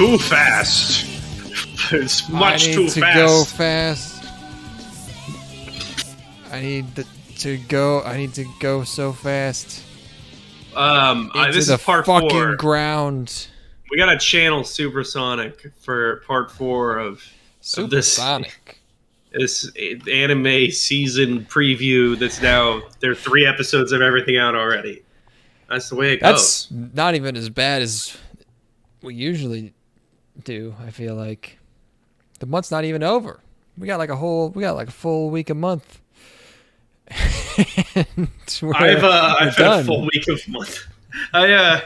too fast. It's much too fast. I need to go fast. I need to go so fast. This is part fucking 4. Ground. We gotta channel Supersonic for part 4 of Supersonic. This anime season preview. That's now there are 3 episodes of everything out already. That's the way it goes. That's not even as bad as we usually do. I feel like the month's not even over. We got like a full week a month. I've had a full week of month. I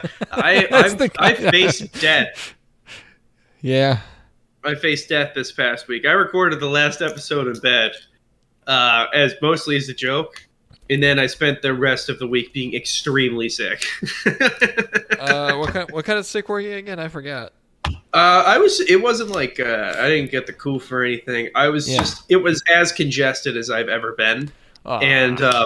faced death. Yeah. I faced death this past week. I recorded the last episode in bed, as mostly as a joke, and then I spent the rest of the week being extremely sick. What kind of sick were you again? I forgot. It wasn't like I didn't get the coof or anything. It was as congested as I've ever been, and I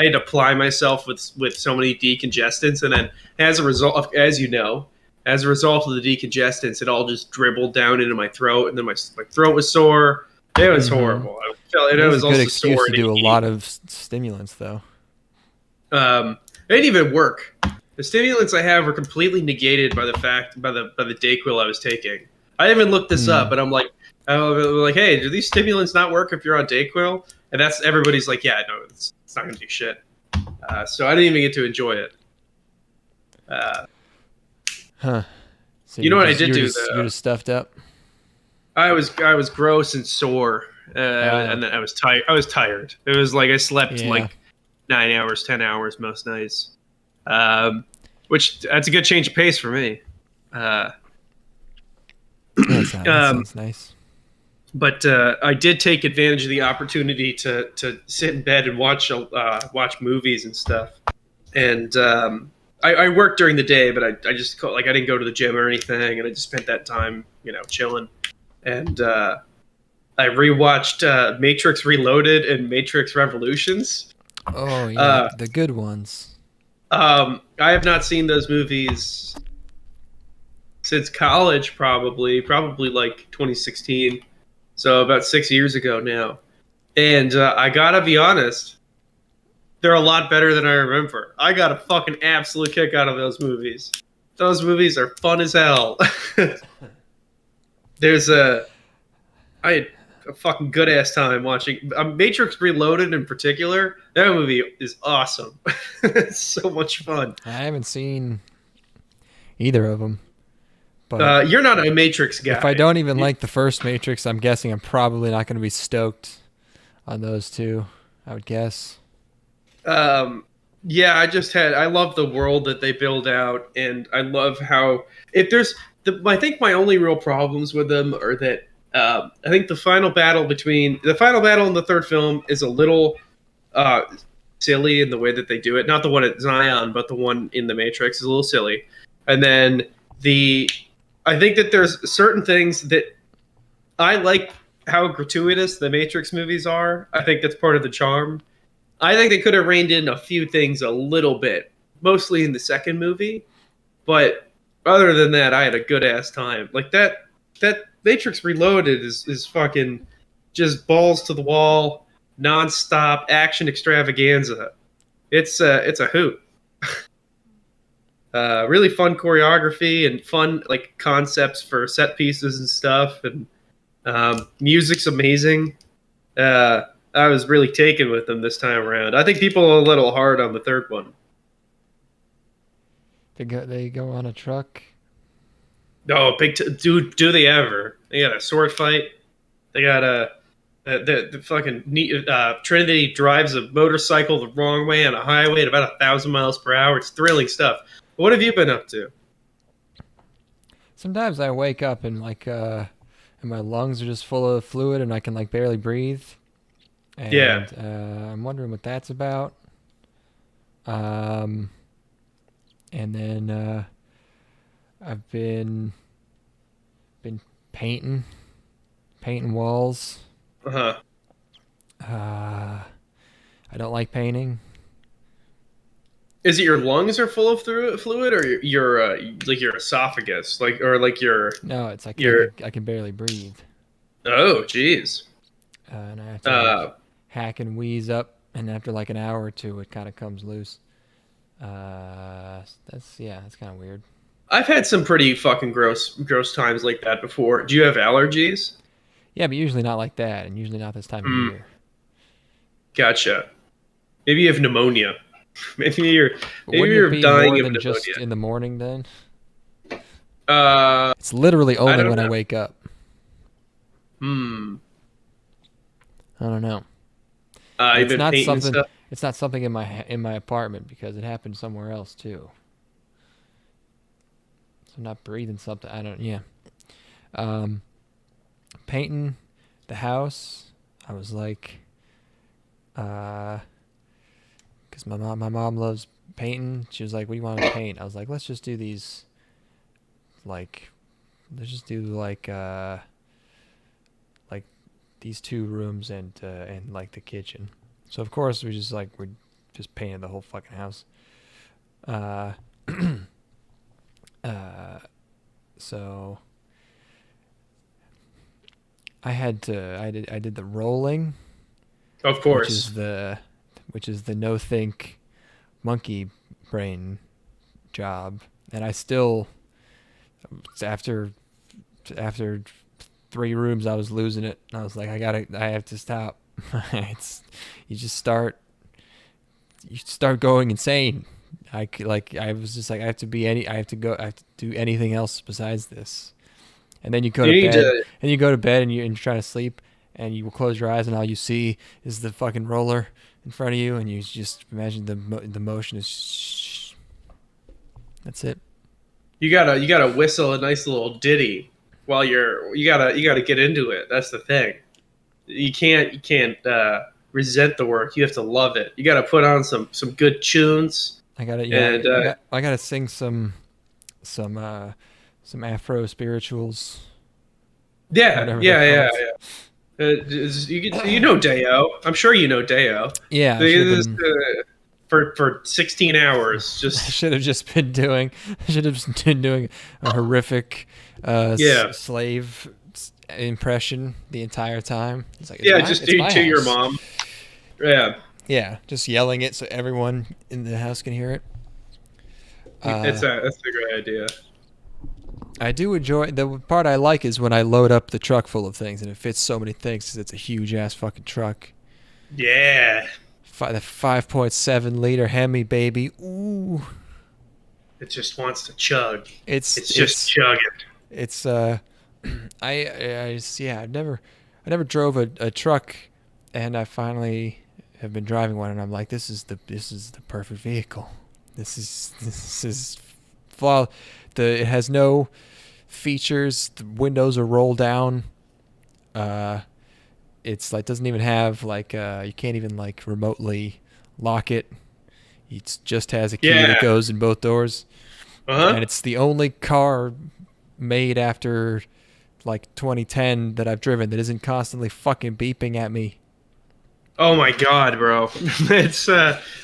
had to apply myself with so many decongestants, and then as a result, as you know. As a result of the decongestants, it all just dribbled down into my throat, and then my throat was sore. It was horrible. I felt it was a also good excuse sore to do a lot of stimulants, though. It didn't even work. The stimulants I have were completely negated by the Dayquil I was taking. I even looked this up, but I'm like, hey, do these stimulants not work if you're on Dayquil? And everybody's like, yeah, no, it's not gonna do shit. So I didn't even get to enjoy it. Huh. So you know what I did do? You're just stuffed up. I was gross and sore, and then I was tired. It was like I slept like 9 hours, 10 hours most nights, which that's a good change of pace for me. That sounds nice. But I did take advantage of the opportunity to sit in bed and watch movies and stuff, and. I worked during the day, but I just I didn't go to the gym or anything, and I just spent that time, chilling. And I rewatched Matrix Reloaded and Matrix Revolutions. Oh yeah, the good ones. I have not seen those movies since college, probably like 2016, so about 6 years ago now. And I gotta be honest. They're a lot better than I remember. I got a fucking absolute kick out of those movies. Those movies are fun as hell. I had a fucking good ass time watching Matrix Reloaded in particular. That movie is awesome. It's so much fun. I haven't seen either of them. But you're not a Matrix guy. If I don't even like the first Matrix, I'm guessing I'm probably not going to be stoked on those two, I would guess. Yeah, I love the world that they build out, and I love how I think my only real problems with them are that I think the final battle in the third film is a little silly in the way that they do it. Not the one at Zion, but the one in the Matrix is a little silly. And then I think that there's certain things that I like how gratuitous the Matrix movies are. I think that's part of the charm. I think they could have reined in a few things a little bit, mostly in the second movie. But other than that, I had a good ass time. Like that Matrix Reloaded is fucking just balls to the wall, nonstop action extravaganza. It's a hoot. Really fun choreography and fun like concepts for set pieces and stuff, and music's amazing. I was really taken with them this time around. I think people are a little hard on the third one. They go on a truck. No, dude, do they ever? They got a sword fight. They got the fucking Trinity drives a motorcycle the wrong way on a highway at about 1,000 miles per hour. It's thrilling stuff. What have you been up to? Sometimes I wake up and and my lungs are just full of fluid and I can barely breathe. And, I'm wondering what that's about. And then I've been painting walls. Uh-huh. I don't like painting. Is it your lungs are full of fluid, or like your esophagus, like or like No, it's your? I can barely breathe, Oh, jeez. and I have to like Uh, hack and wheeze up, and after like an hour or two, it kind of comes loose. That's kind of weird. I've had some pretty fucking gross times like that before. Do you have allergies? Yeah, but usually not like that, and usually not this time of Hmm. year. Gotcha. Maybe you have pneumonia. Maybe you're But maybe wouldn't it you're be dying more of than just pneumonia. in the morning then? Uh, It's literally I only don't when I know. wake up. Hmm. I don't know. And You've been painting and stuff. it's not something in my apartment because it happened somewhere else too. So I'm not breathing something. I don't. Yeah. Um, painting the house. I was like, because my mom loves painting. She was like, "What do you want to paint?" I was like, "Let's just do these. Like, let's just do like these two rooms and like the kitchen." So of course we just painted the whole fucking house. Uh, uh, so I did the rolling, Of which course. is the no think monkey brain job, and I still after after 3 rooms I was losing it. I was like, I have to stop. it's you just start you start going insane. I was just like I have to go I have to do anything else besides this. And then you go You to need bed to. and you go to bed and you're trying to sleep and you close your eyes and all you see is the fucking roller in front of you and you just imagine the motion is that's it. You gotta whistle a nice little ditty while you gotta get into it. That's the thing. You can't resent the work. You have to love it. You gotta put on some good tunes and I gotta sing some uh some Afro spirituals, yeah, whatever they're yeah, yeah, called. yeah. You know Deo. I'm sure you know Deo. Yeah, I should have This, been. for 16 hours. I Just should have just been doing. I should have been doing a horrific yeah, slave impression the entire time. yeah. Just It's my to your house. mom. Yeah, Yeah, just yelling it so everyone in the house can hear it. Uh, that's a great idea. I do enjoy the part I like is when I load up the truck full of things and it fits so many things because it's a huge ass fucking truck. Yeah, The 5.7 liter Hemi baby. Ooh, it just wants to chug. it's It's just it's chugging. it's yeah, I never drove a truck, and I finally have been driving one, and I'm like, this is the perfect vehicle. This is flaw. It has no features. The windows are rolled down. Uh, it's like doesn't even have like you can't even like remotely lock it. It just has a key that Yeah. goes in both doors, Uh and huh. it's the only car made after like 2010 that I've driven that isn't constantly fucking beeping at me. Oh my god, bro. It's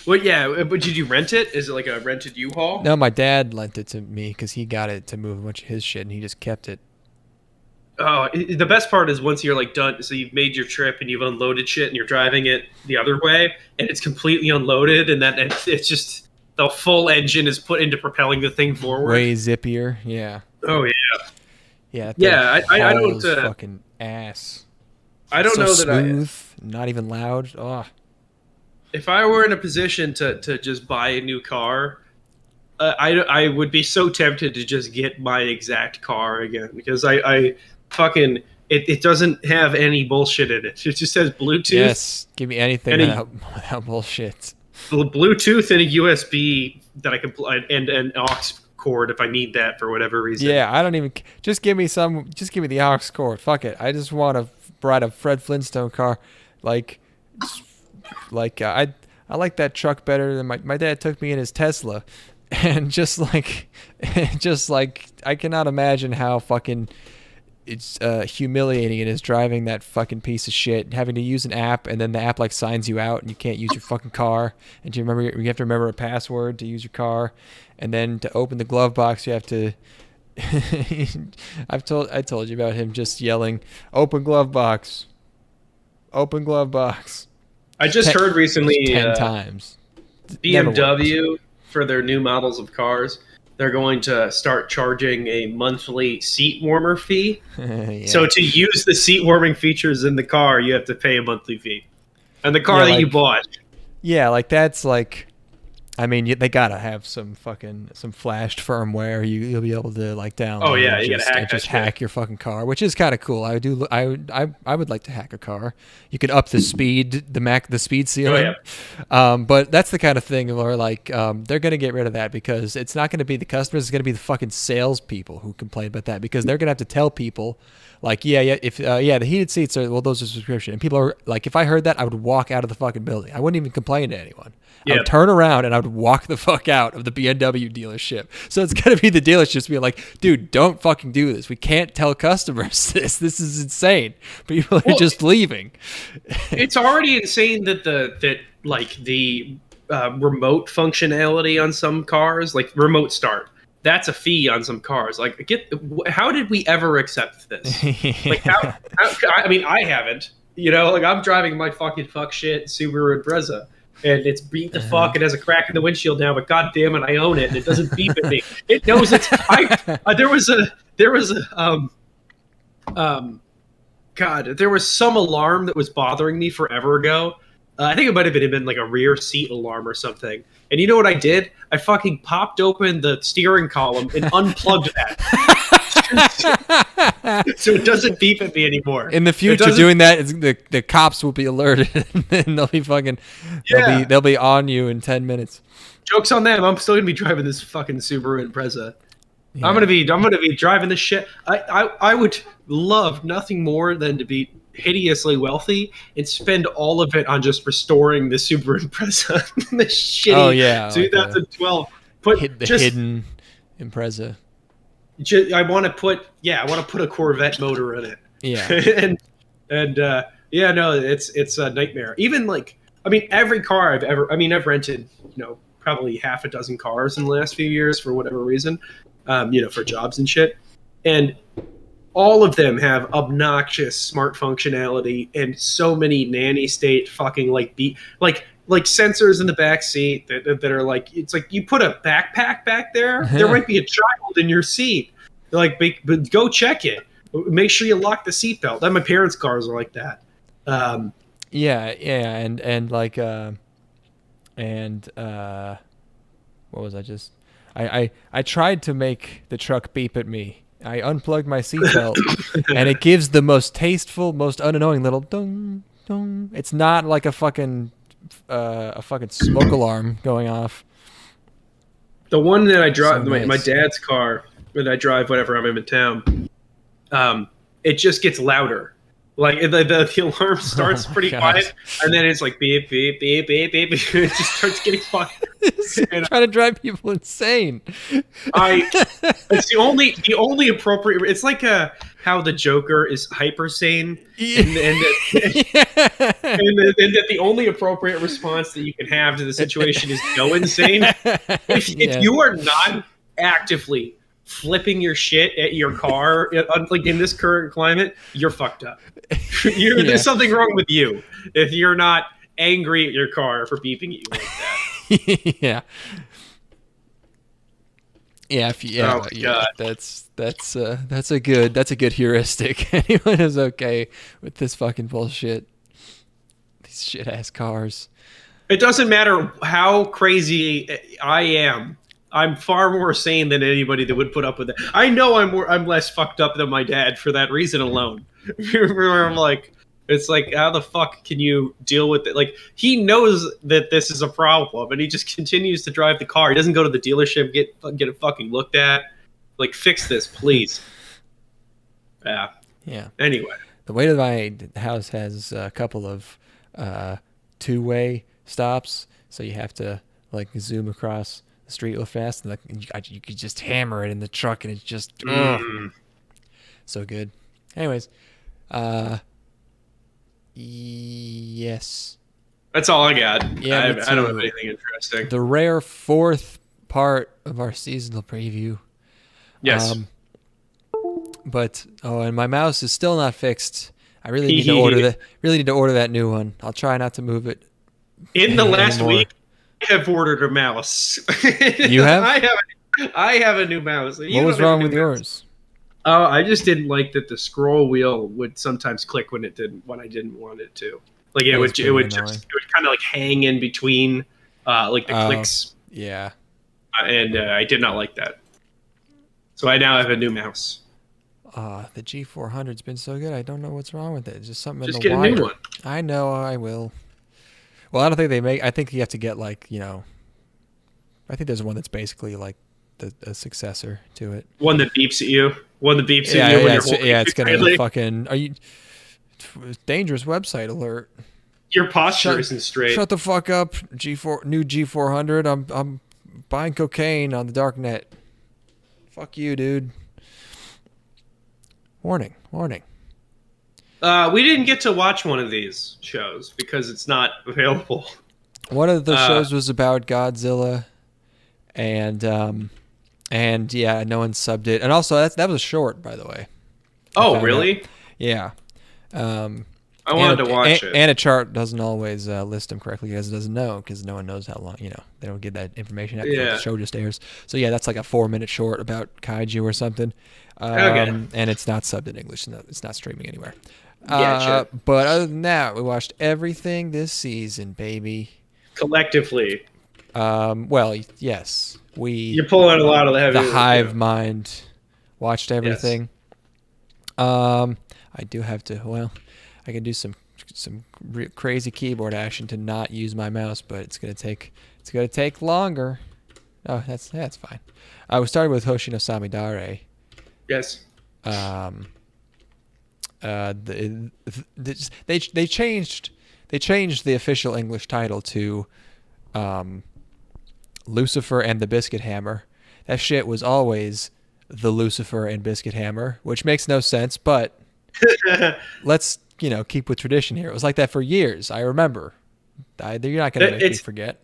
what? Yeah. But did you rent it? Is it like a rented U-Haul? No, my dad lent it to me because he got it to move a bunch of his shit, and he just kept it. Oh, the best part is once you're like done, so you've made your trip and you've unloaded shit and you're driving it the other way and it's completely unloaded and it's just the full engine is put into propelling the thing forward. Way zippier. Yeah. Oh yeah, Yeah, that thing yeah. I don't hauls fucking ass. I It's don't so know that smooth, not even loud. Oh, if I were in a position to just buy a new car, I would be so tempted to just get my exact car again because I fucking it doesn't have any bullshit in it. It just has Bluetooth yes. Give me anything and a without bullshit. Bluetooth and a USB that I can and an aux cord if I need that for whatever reason. Yeah, I don't even. Just give me Just give me the aux cord. Fuck it. I just want to ride a Fred Flintstone car. Like, I like that truck better than my dad took me in his Tesla, and just like I cannot imagine how fucking it's humiliating it is driving that fucking piece of shit, having to use an app, and then the app like signs you out and you can't use your fucking car, and you have to remember a password to use your car, and then to open the glove box you have to I told you about him just yelling, "Open glove box. Open glove box." I just heard recently 10 times. BMW, for their new models of cars, they're going to start charging a monthly seat warmer fee. Yeah. So to use the seat warming features in the car, you have to pay a monthly fee. And the car Yeah, that like- you bought. Yeah, like that's like, I mean, they gotta have some flashed firmware you'll be able to like download. Oh, yeah, and you gotta hack that just shit. hack your fucking car, which is kind of cool. I would like to hack a car. You could up the speed, the speed ceiling. Oh, But that's the kind of thing where like they're gonna get rid of that because it's not gonna be the customers, it's gonna be the fucking salespeople who complain about that, because they're gonna have to tell people like, the heated seats are, well, those are subscription. And people are like, if I heard that, I would walk out of the fucking building. I wouldn't even complain to anyone. I Yep. would turn around and I would walk the fuck out of the BMW dealership. So it's going to be the dealerships being like, dude, don't fucking do this. We can't tell customers this. This is insane. People are just leaving. It's already insane that the remote functionality on some cars, like remote start, that's a fee on some cars. Like, how did we ever accept this? Like, how I mean, I haven't. You know, like I'm driving my fucking fuck shit Subaru Impreza, and it's beat the fuck. It has a crack in the windshield now, but god damn it, I own it. And it doesn't beep at me. It knows it's. There was some alarm that was bothering me forever ago. I think it might have been like a rear seat alarm or something. And you know what I did? I fucking popped open the steering column and unplugged that. So it doesn't beep at me anymore. In the future, doing that, the cops will be alerted, and they'll be fucking, they'll be on you in 10 minutes. Joke's on them. I'm still gonna be driving this fucking Subaru Impreza. Yeah. I'm gonna be driving this shit. I would love nothing more than to be hideously wealthy and spend all of it on just restoring the Subaru Impreza. The shitty 2012. Hidden Impreza. I want to put a Corvette motor in it. Yeah. It's a nightmare. Even like, I mean, every car I've rented, probably half a dozen cars in the last few years for whatever reason, for jobs and shit. And all of them have obnoxious smart functionality and so many nanny state fucking like sensors in the back seat that are like, it's like you put a backpack back there, there might be a child in your seat. Like, but go check it. Make sure you lock the seatbelt. My parents' cars are like that. And what was I just? I tried to make the truck beep at me. I unplugged my seatbelt, and it gives the most tasteful, most unannoying little dong dong. It's not like a fucking smoke alarm going off. The one that I drive, So nice. my dad's car that I drive whenever I'm in town, it just gets louder. Like the alarm starts pretty quiet, and then it's like beep beep beep beep beep. It just starts getting fucking. Trying to drive people insane. It's the only appropriate. It's like how the Joker is hyper sane, and that the only appropriate response that you can have to the situation is go insane. If you are not actively flipping your shit at your car, like in this current climate, you're fucked up. There's something wrong with you if you're not angry at your car for beeping you like that. God. That's a good heuristic. Anyone is okay with this fucking bullshit. These shit ass cars. It doesn't matter how crazy I am. I'm far more sane than anybody that would put up with it. I know I'm less fucked up than my dad for that reason alone. Where I'm like, it's like, how the fuck can you deal with it? Like, he knows that this is a problem, and he just continues to drive the car. He doesn't go to the dealership, get it fucking looked at. Like, fix this, please. Yeah. Anyway, the way to my house has a couple of two-way stops, so you have to like zoom across the street real fast, and like you could just hammer it in the truck, and it's just so good. Anyways, yes. That's all I got. Yeah, me I don't have too. anything interesting. The rare fourth part of our seasonal preview. Yes. And my mouse is still not fixed. I really need to order that. Really need to order that new one. I'll try not to move it In the last anymore. week, I have ordered a mouse. You have? I have a new mouse. What was wrong with yours? Oh, I just didn't like that the scroll wheel would sometimes click when I didn't want it to. Like it would kind of like hang in between like the clicks. Yeah. And I did not like that. So I now have a new mouse. The G400's been so good. I don't know what's wrong with it. It's just something Just in the get wire. a new one. I know. I will. Well, I don't think they make. I think you have to get like I think there's one that's basically like a successor to it. One that beeps at you. One that beeps at you when you're holding it's gonna fucking. Are you? Dangerous website alert. Your posture isn't straight. Shut the fuck up. New G400. I'm buying cocaine on the dark net. Fuck you, dude. Warning. We didn't get to watch one of these shows because it's not available. One of the shows was about Godzilla, and yeah, no one subbed it. And also that was short, by the way. Oh, really? Yeah. I wanted to watch it. And a chart doesn't always list them correctly because it doesn't know, because no one knows how long, they don't get that information out before the show just airs. So yeah, that's like a 4-minute short about kaiju or something. And it's not subbed in English. It's not streaming anywhere. Gotcha. But other than that, we watched everything this season, baby. Collectively. Well, yes. You're pulling a lot of the heavy. The hive mind watched everything. Yes. I do have to, I can do some crazy keyboard action to not use my mouse, but it's gonna take longer. Oh, that's fine. We started with Hoshi no Samidare. Yes. They changed the official English title to Lucifer and the Biscuit Hammer. That shit was always the Lucifer and Biscuit Hammer, which makes no sense, but let's keep with tradition here. It was like that for years. I remember. You're not gonna make me forget.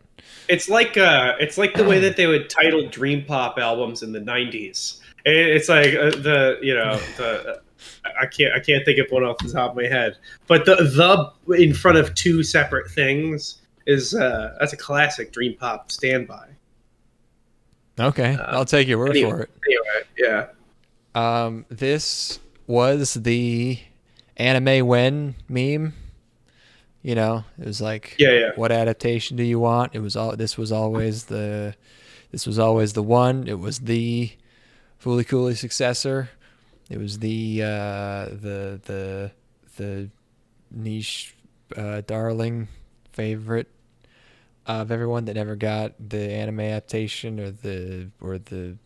It's like the way that they would title dream pop albums in the '90s. It's like I can't think of one off the top of my head, but the in front of two separate things is that's a classic dream pop standby. Okay, I'll take your word for it. Anyway, yeah. This was the anime when meme. It was like, what adaptation do you want? This was always the one. It was the Fooly Cooly successor. It was the niche darling favorite of everyone that never got the anime adaptation or the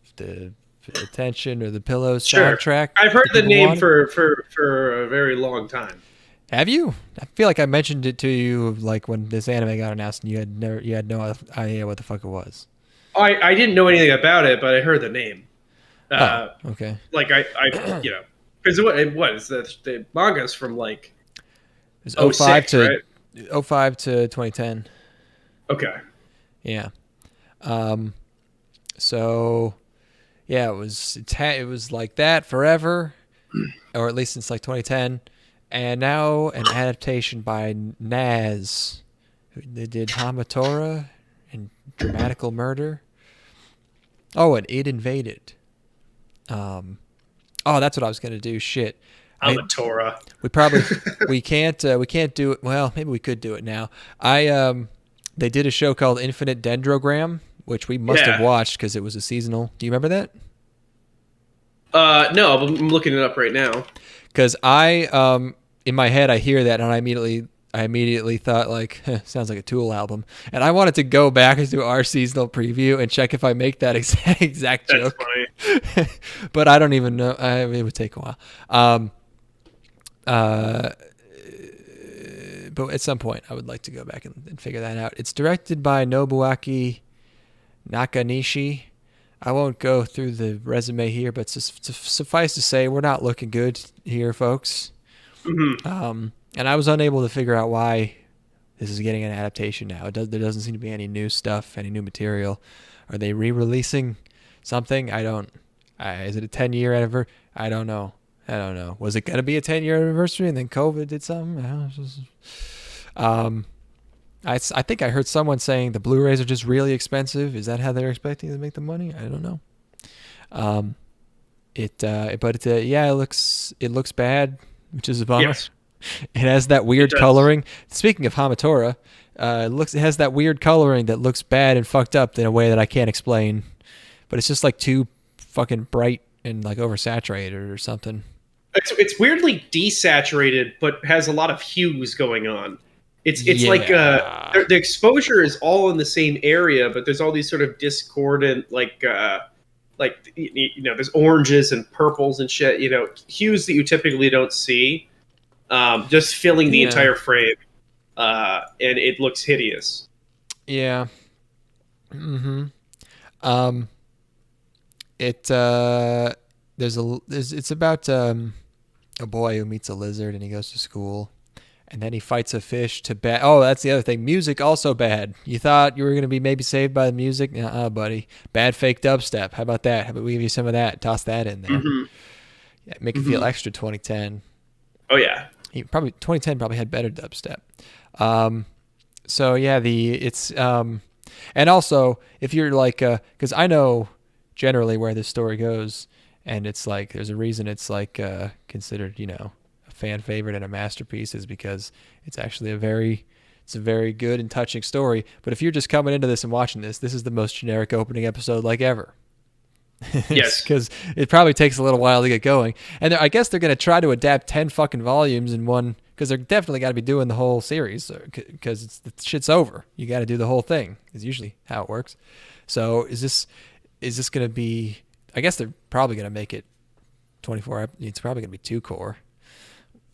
attention or the pillow soundtrack. I've heard the name for a very long time. Have you? I feel like I mentioned it to you like when this anime got announced, and you had no idea what the fuck it was. I didn't know anything about it, but I heard the name. Okay. Like I because what is the manga's from like it was 05 to right? 05 to 2010. Okay. Yeah. So yeah, it was like that forever, or at least since like 2010, and now an adaptation by Naz, who did Hamatora and Dramatical Murder. Oh, and It Invaded. That's what I was gonna do. Shit. Hamatora. We can't do it. Well, maybe we could do it now. They did a show called Infinite Dendrogram, which we must have watched because it was a seasonal. Do you remember that? No, I'm looking it up right now. Because in my head, I hear that and I immediately thought like, sounds like a Tool album, and I wanted to go back and do our seasonal preview and check if I make that exact joke. That's funny. But I don't even know. It would take a while. But at some point, I would like to go back and figure that out. It's directed by Nobuaki Nakanishi. I won't go through the resume here, but suffice to say, we're not looking good here, folks. Hmm. And I was unable to figure out why this is getting an adaptation now. There doesn't seem to be any new stuff, any new material. Are they re-releasing something? I don't. Is it a 10-year anniversary? I don't know. I don't know. Was it gonna be a 10-year anniversary and then COVID did something? Um, I think I heard someone saying the Blu-rays are just really expensive. Is that how they're expecting to make the money? I don't know. Um, yeah, it looks bad, which is a bummer. Yes, It has that it weird does. coloring. Speaking of Hamatora, it has that weird coloring that looks bad and fucked up in a way that I can't explain. But it's just like too fucking bright and like oversaturated or something. It's weirdly desaturated, but has a lot of hues going on. It's like Yeah. the exposure is all in the same area, but there's all these sort of discordant there's oranges and purples and shit. Hues that you typically don't see, just filling the Yeah. entire frame, and it looks hideous. Yeah. Mm-hmm. Um. It it's about a boy who meets a lizard and he goes to school and then he fights a fish to bad. Oh, that's the other thing. Music also bad. You thought you were gonna be maybe saved by the music? Buddy. Bad fake dubstep. How about that? How about we give you some of that? Toss that in there. Hmm. Yeah, make it feel Hmm. extra 2010. Oh yeah. Probably 2010 probably had better dubstep. Um, so yeah, and also if you're like, because I know generally where this story goes, and it's like there's a reason it's like considered a fan favorite and a masterpiece is because it's a very good and touching story. But if you're just coming into this and watching this is the most generic opening episode like ever. Yes. Because it probably takes a little while to get going, and I guess they're going to try to adapt 10 fucking volumes in one because they're definitely got to be doing the whole series because the shit's over. You got to do the whole thing is usually how it works. So is this going to be? I guess they're probably going to make it 24. It's probably going to be two core.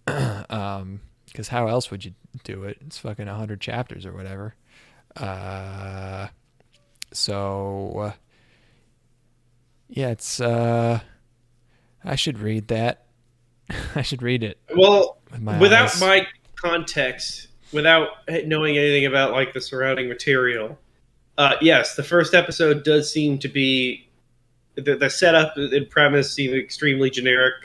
Because how else would you do it? It's fucking 100 chapters or whatever. Uh, so yeah, it's I should read that. I should read it Well, with my without eyes. my context, without knowing anything about like the surrounding material, yes, the first episode does seem to be the setup and premise seem extremely generic,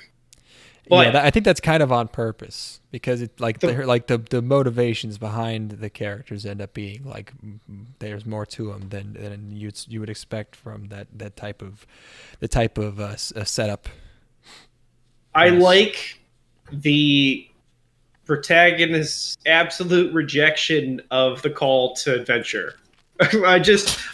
Yeah, but I think that's kind of on purpose because it the the motivations behind the characters end up being like there's more to them than you would expect from that type of setup I premise. like the protagonist's absolute rejection of the call to adventure.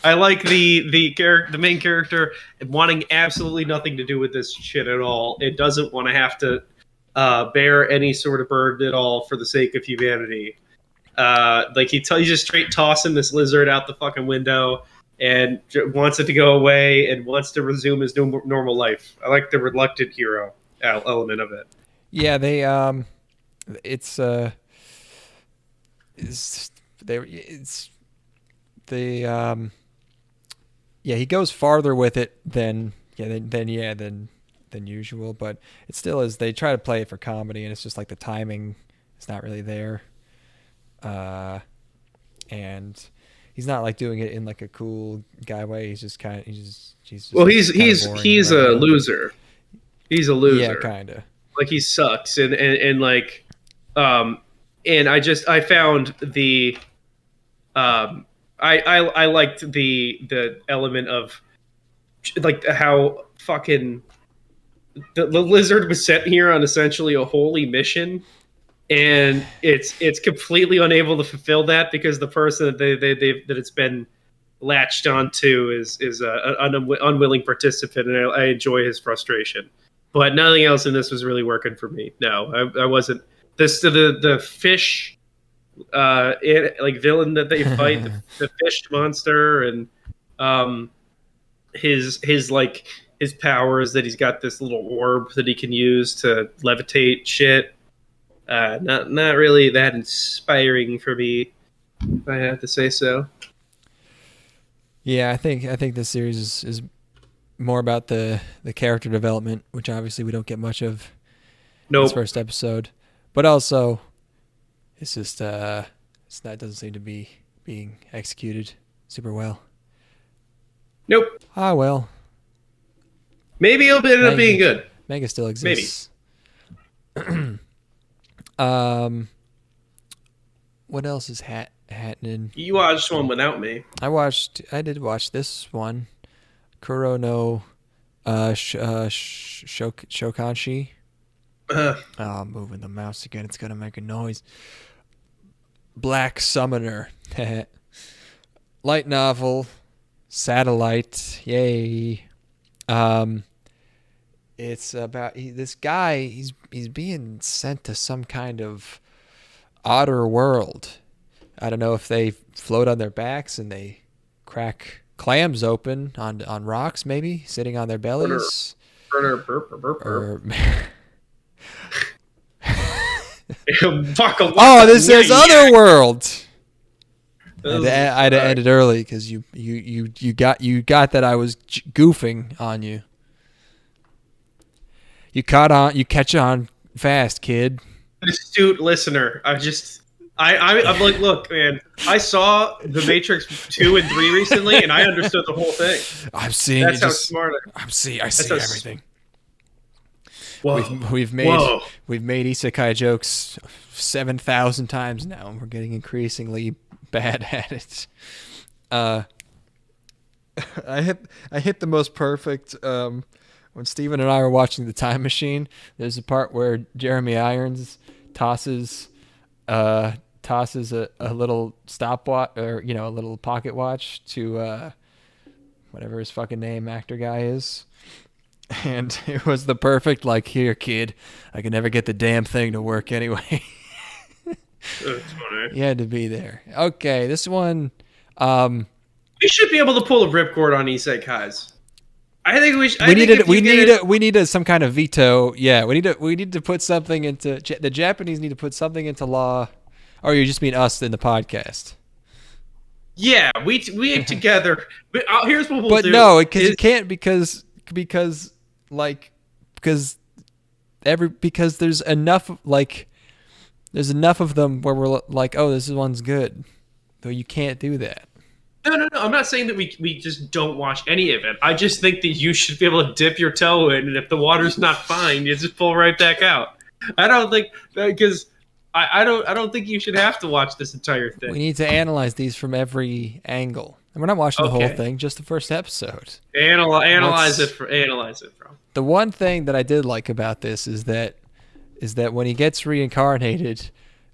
I like the main character wanting absolutely nothing to do with this shit at all. It doesn't want to have to bear any sort of burden at all for the sake of humanity. Like he's just straight tossing this lizard out the fucking window and wants it to go away and wants to resume his normal life. I like the reluctant hero element of it. Yeah, it's it's it's the yeah, he goes farther with it than usual, but it still is. They try to play it for comedy, and it's just like the timing is not really there, uh, and he's not like doing it in like a cool guy way. He's just Well, like kind of boring he's right a now. loser. He's a Yeah, loser. kind of. Like he sucks, and like, um, and I found the I liked the element of like how fucking the lizard was sent here on essentially a holy mission, and it's completely unable to fulfill that because the person that that it's been latched onto is an unwilling participant, and I enjoy his frustration. But nothing else in this was really working for me. No, I wasn't. The fish like villain that they fight, the fish monster, and um, his like his powers that he's got this little orb that he can use to levitate shit. Not really that inspiring for me, if I have to say so. Yeah, I think this series is more about the character development, which obviously we don't get much of in this Nope. first episode. But also, it's just that doesn't seem to be being executed super well. Nope. Ah, well. Maybe it'll end up being good. Manga still exists. Maybe. What else is happening? You watched one without me. I did watch this one. Kuro no Shoukanshi. I'm moving the mouse again. It's going to make a noise. Black Summoner. Light novel. Satellite. Yay. It's about this guy. He's being sent to some kind of otter world. I don't know if they float on their backs and they crack clams open on rocks, maybe sitting on their bellies. Or, oh, this says Otherworld. I had to end it early because you got that I was goofing on you. You catch on fast, kid. Astute listener. I'm like, look, man. I saw The Matrix 2 and 3 recently, and I understood the whole thing. I'm seeing. That's how smart I see everything. Whoa. We've made isekai jokes 7,000 times now, and we're getting increasingly bad at it. I hit the most perfect when Steven and I were watching The Time Machine. There's a part where Jeremy Irons tosses a little stopwatch, or a little pocket watch to whatever his fucking name actor guy is. And it was the perfect, like, here, kid, I can never get the damn thing to work anyway. That's funny. You had to be there. Okay, this one. We should be able to pull a ripcord on isekais. I think we should. We need some kind of veto. Yeah, we need to put something into the Japanese need to put something into law, or you just mean us in the podcast. Yeah, we together. But here's what we'll do. But no, because you can't because there's enough of them where we're like, oh, this one's good. Though you can't do that. No. I'm not saying that we just don't watch any of it. I just think that you should be able to dip your toe in, and if the water's not fine, you just pull right back out. I don't think because I don't think you should have to watch this entire thing. We need to analyze these from every angle, and we're not watching the whole thing, just the first episode. Analyze it, bro. The one thing that I did like about this is that when he gets reincarnated,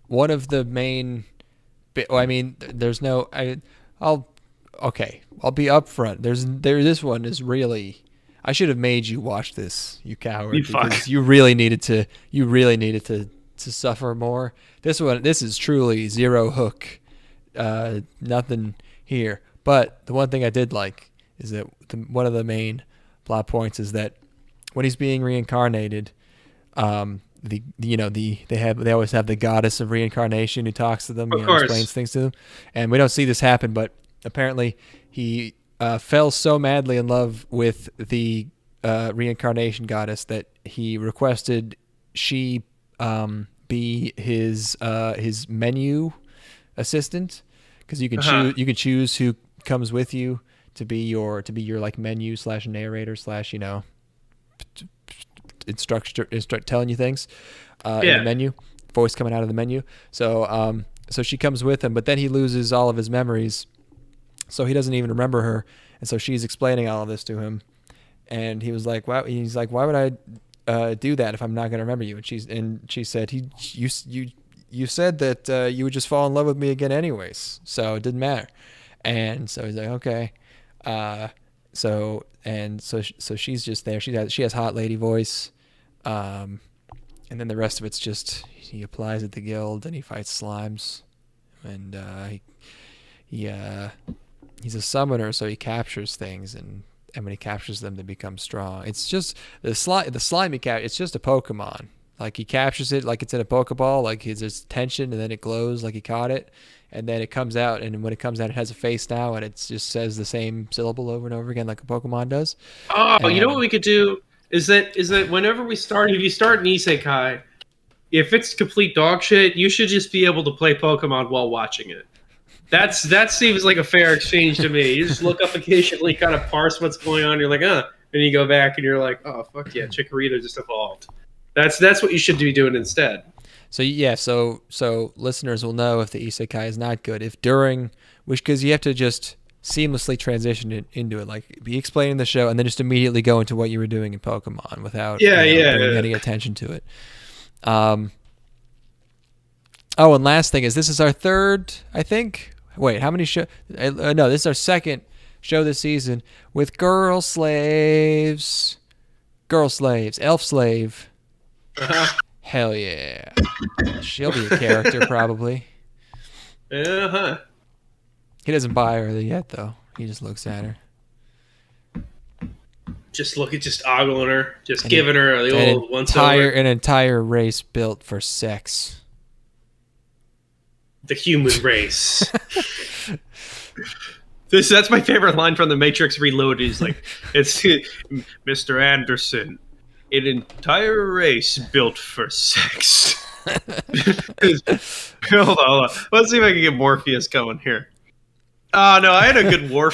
one of the main. There's no. I'll be upfront. This one is really. I should have made you watch this, you coward, because you really needed to suffer more. This is truly zero hook, nothing here. But the one thing I did like is that one of the main plot points is that when he's being reincarnated, they always have the goddess of reincarnation who talks to them, explains things to them, and we don't see this happen, but apparently he fell so madly in love with the reincarnation goddess that he requested she be his menu assistant, because you can choose who comes with you to be your like menu / narrator / instructor telling you things in the menu, voice coming out of the menu. So she comes with him, but then he loses all of his memories, so he doesn't even remember her, and so she's explaining all of this to him, and he was like, "Wow!" He's like, "Why would I do that if I'm not going to remember you?" And she said, "You said that you would just fall in love with me again anyways, so it didn't matter." And so he's like, "Okay." So she's just there. She has hot lady voice, and then the rest of it's just he applies at the guild and he fights slimes, and he's a summoner, so he captures things, and when he captures them, they become strong. It's just the slimy cat. It's just a Pokemon. Like he captures it like it's in a Pokeball. Like there's tension, and then it glows like he caught it, and then it comes out, and when it comes out, it has a face now, and it just says the same syllable over and over again, like a Pokemon does. Oh, you know what And we could do is that whenever we start, if you start an isekai, if it's complete dog shit, you should just be able to play Pokemon while watching it. That seems like a fair exchange to me. You just look up occasionally, kind of parse what's going on. You're like, and you go back and you're like, oh fuck yeah, Chikorita just evolved. That's what you should be doing instead. So yeah, so listeners will know if the isekai is not good. If during, because you have to just seamlessly transition it into it, like be explaining the show and then just immediately go into what you were doing in Pokemon without bringing any attention to it. Oh, and last thing is, this is our third, I think. Wait, how many show? No, this is our second show this season with girl slaves, elf slave. Hell yeah. She'll be a character, probably. Uh-huh. He doesn't buy her yet, though. He just looks at her. Just ogling her. Just giving her the old once-over. An entire race built for sex. The human race. That's my favorite line from The Matrix Reloaded. He's like, it's Mr. Anderson. An entire race built for sex. Hold on. Let's see if I can get Morpheus going here. Oh, no, I had a good war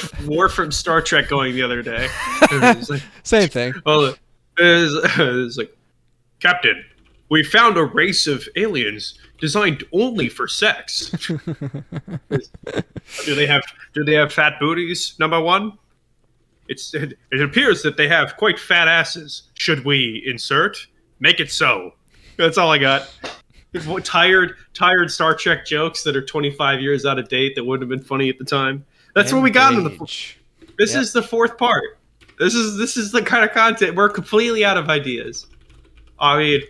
from Star Trek going the other day. Like, same thing. Well, it's like, Captain, we found a race of aliens designed only for sex. Do they have fat booties? Number one? It appears that they have quite fat asses. Should we insert? Make it so. That's all I got. Tired Star Trek jokes that are 25 years out of date that wouldn't have been funny at the time. That's what we got in the. This is the fourth part. This is the kind of content we're completely out of ideas. I mean,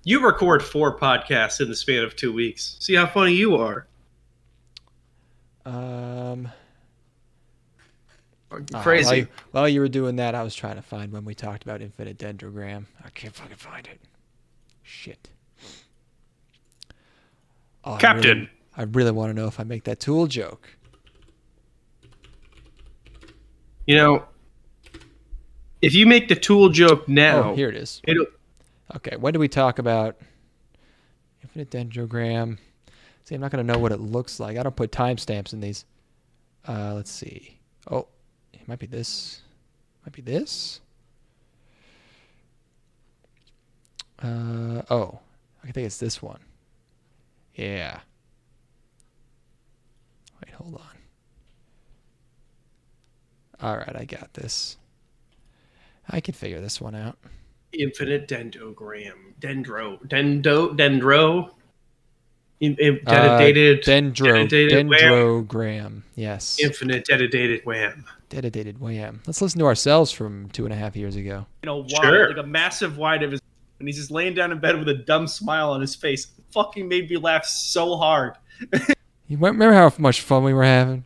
you record 4 podcasts in the span of 2 weeks. See how funny you are. Crazy. While you were doing that, I was trying to find when we talked about infinite dendrogram. I can't fucking find it. Shit. Oh, Captain. I really want to know if I make that tool joke. You know, if you make the tool joke now... Oh, here it is. Okay, when do we talk about infinite dendrogram? See, I'm not going to know what it looks like. I don't put timestamps in these. Let's see. Oh, it might be this. Might be this. Oh, I think it's this one. Yeah. Wait, hold on. All right, I got this. I can figure this one out. Infinite dendrogram. Dendro. Dendrogram. Yes. Infinite dedicated wham. Dedicated wham. Let's listen to ourselves from 2.5 years ago. Like a massive wide of his, and he's just laying down in bed with a dumb smile on his face. It fucking made me laugh so hard. You remember how much fun we were having?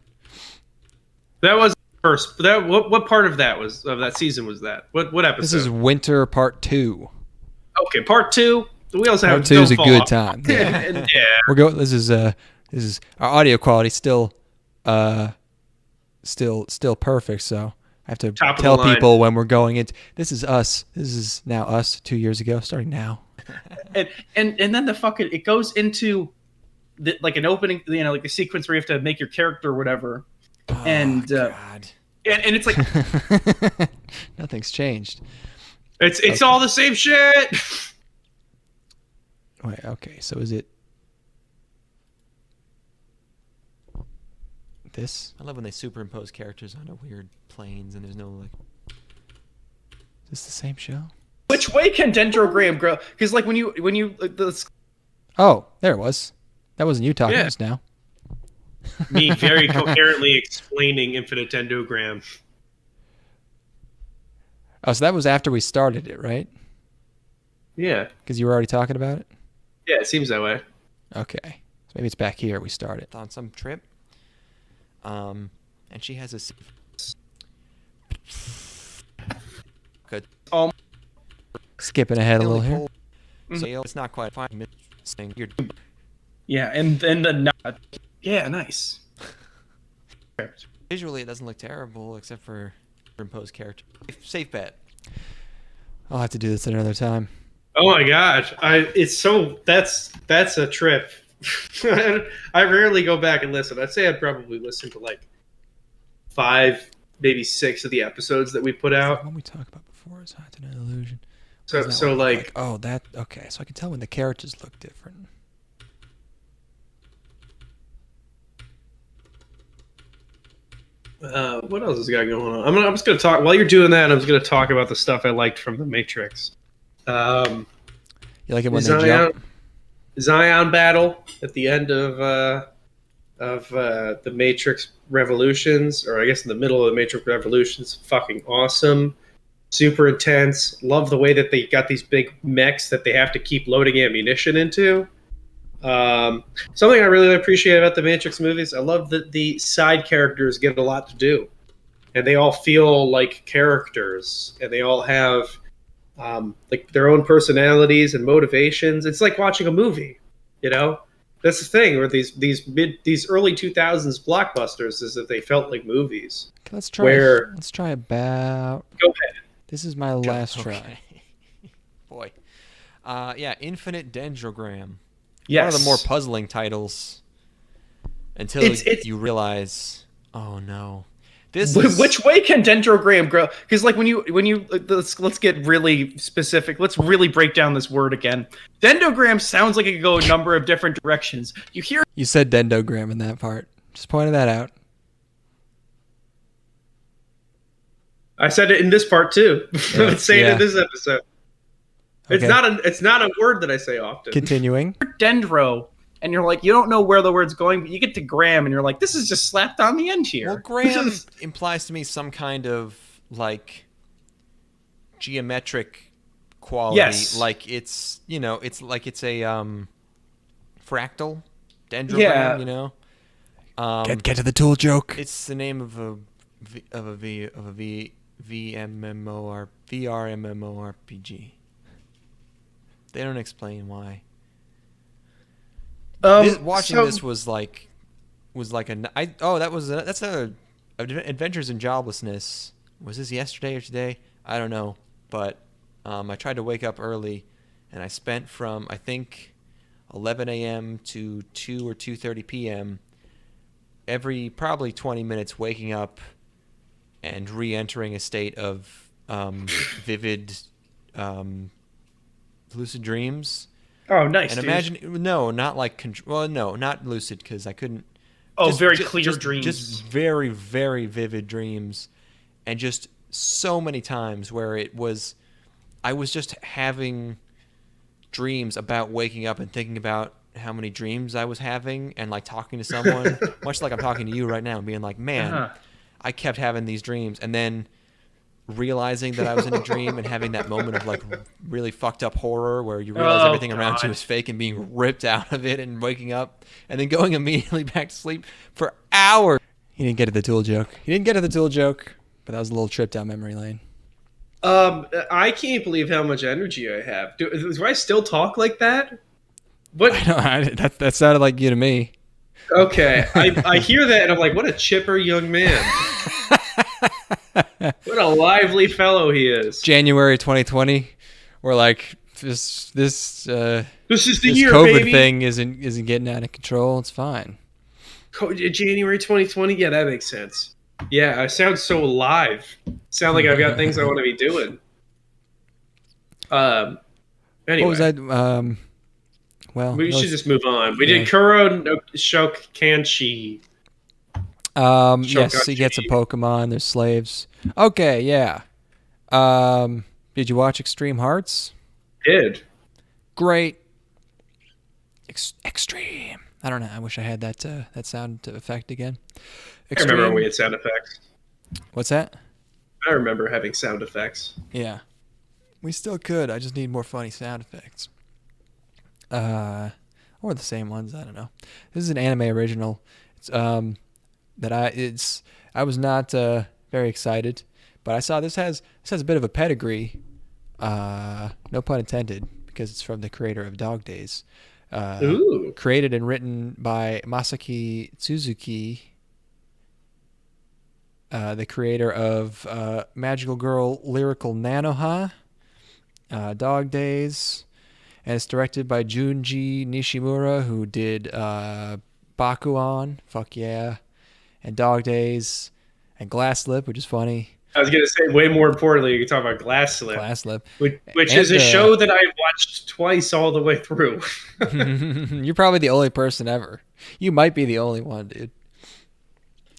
That was first. What part of that season was that? What episode? This is Winter Part 2. Okay, Part 2. We also have Part 2 is a good time. Yeah. Yeah. This is our audio quality still perfect, so I have to tell people when we're going into this is us. This is now us 2 years ago, starting now. and then it goes into like an opening, like a sequence where you have to make your character or whatever. Oh, and God. And it's like nothing's changed. It's okay. All the same shit. Wait, okay, so is it this? I love when they superimpose characters onto weird planes and there's no like. Is this the same show? Which way can dendrogram grow? Because like when you Oh, there it was. That wasn't you talking just now. Me very coherently explaining infinite dendrogram. Oh, so that was after we started it, right? Yeah. Because you were already talking about it? Yeah, it seems that way. Okay. So maybe it's back here we started. On some trip. And she has a... Good. Skipping ahead a little here. Mm-hmm. So it's not quite fine. Yeah, and then yeah, nice. Visually, it doesn't look terrible except for imposed character. Safe bet. I'll have to do this at another time. Oh my gosh, that's a trip. I rarely go back and listen. I'd say I'd probably listen to like 5, maybe 6 of the episodes that we put out. What we talked about before is Hot to an Illusion. So like, oh, that okay. So I can tell when the characters look different. what else has got going on? I'm just gonna talk while you're doing that. I'm just gonna talk about the stuff I liked from the Matrix. You like it when they Zion, jump? Zion battle at the end of the Matrix Revolutions, or I guess in the middle of the Matrix Revolutions. Fucking awesome, super intense. Love the way that they got these big mechs that they have to keep loading ammunition into. Something I really appreciate about the Matrix movies, I love that the side characters get a lot to do, and they all feel like characters, and they all have like their own personalities and motivations. It's like watching a movie, you know. That's the thing with these early 2000s blockbusters, is that they felt like movies. Okay, let's try about. Go ahead. This is my last try. Okay. Boy, yeah, Infinite Dendrogram. Yes. One of the more puzzling titles. Until you realize, oh no, Which way can dendrogram grow? Because like when you let's get really specific. Let's really break down this word again. Dendrogram sounds like it could go a number of different directions. You said dendogram in that part. Just pointed that out. I said it in this part too. Yeah, Let's say it in this episode. Okay. It's not a word that I say often. Continuing. Dendro, and you're like, you don't know where the word's going, but you get to gram, and you're like, this is just slapped on the end here. Well, gram implies to me some kind of like geometric quality. Yes. Like it's it's like it's a fractal dendrogram. Yeah. You know. Get to the tool joke. It's the name of a VRMMORPG. They don't explain why. Watching this was like that's Adventures in Joblessness. Was this yesterday or today? I don't know, but I tried to wake up early, and I spent from I think 11 a.m. to 2 or 2:30 p.m. every probably 20 minutes waking up and re-entering a state of vivid lucid dreams. Oh, nice. And imagine, not lucid, because I couldn't. Oh, very clear dreams. Just very, very vivid dreams, and just so many times where I was just having dreams about waking up and thinking about how many dreams I was having, and like talking to someone, much like I'm talking to you right now, and being like, man, I kept having these dreams, and then realizing that I was in a dream and having that moment of like really fucked up horror where you realize everything around you is fake and being ripped out of it, and waking up and then going immediately back to sleep for hours. He didn't get to the tool joke, but that was a little trip down memory lane. I can't believe how much energy I have. Do I still talk like that? What? That sounded like you to me. Okay, I hear that and I'm like, what a chipper young man. What a lively fellow he is. January 2020, we're like this is the this year, COVID baby. thing isn't getting out of control. It's fine. January 2020. Yeah, that makes sense. Yeah, I sound so alive. Sound like I've got things I want to be doing. Anyway, What was that? Well, we should just move on. We did Kuro no Shoukanshi. Yes, he gets a Pokemon. There's slaves. Okay, yeah. Did you watch Extreme Hearts? Did. Great. Extreme. I don't know. I wish I had that sound effect again. I remember when we had sound effects. What's that? I remember having sound effects. Yeah. We still could. I just need more funny sound effects. Or the same ones. I don't know. This is an anime original. It's I was not very excited, but I saw this has a bit of a pedigree. No pun intended, because it's from the creator of Dog Days. Ooh. Created and written by Masaki Tsuzuki, the creator of Magical Girl Lyrical Nanoha, Dog Days, and it's directed by Junji Nishimura, who did Bakuan, fuck yeah, and Dog Days, and Glass Lip, which is funny. I was gonna say, way more importantly, you can talk about Glass Slip, Glass Lip, which is a show that I watched twice all the way through. You're probably the only person ever. You might be the only one, dude.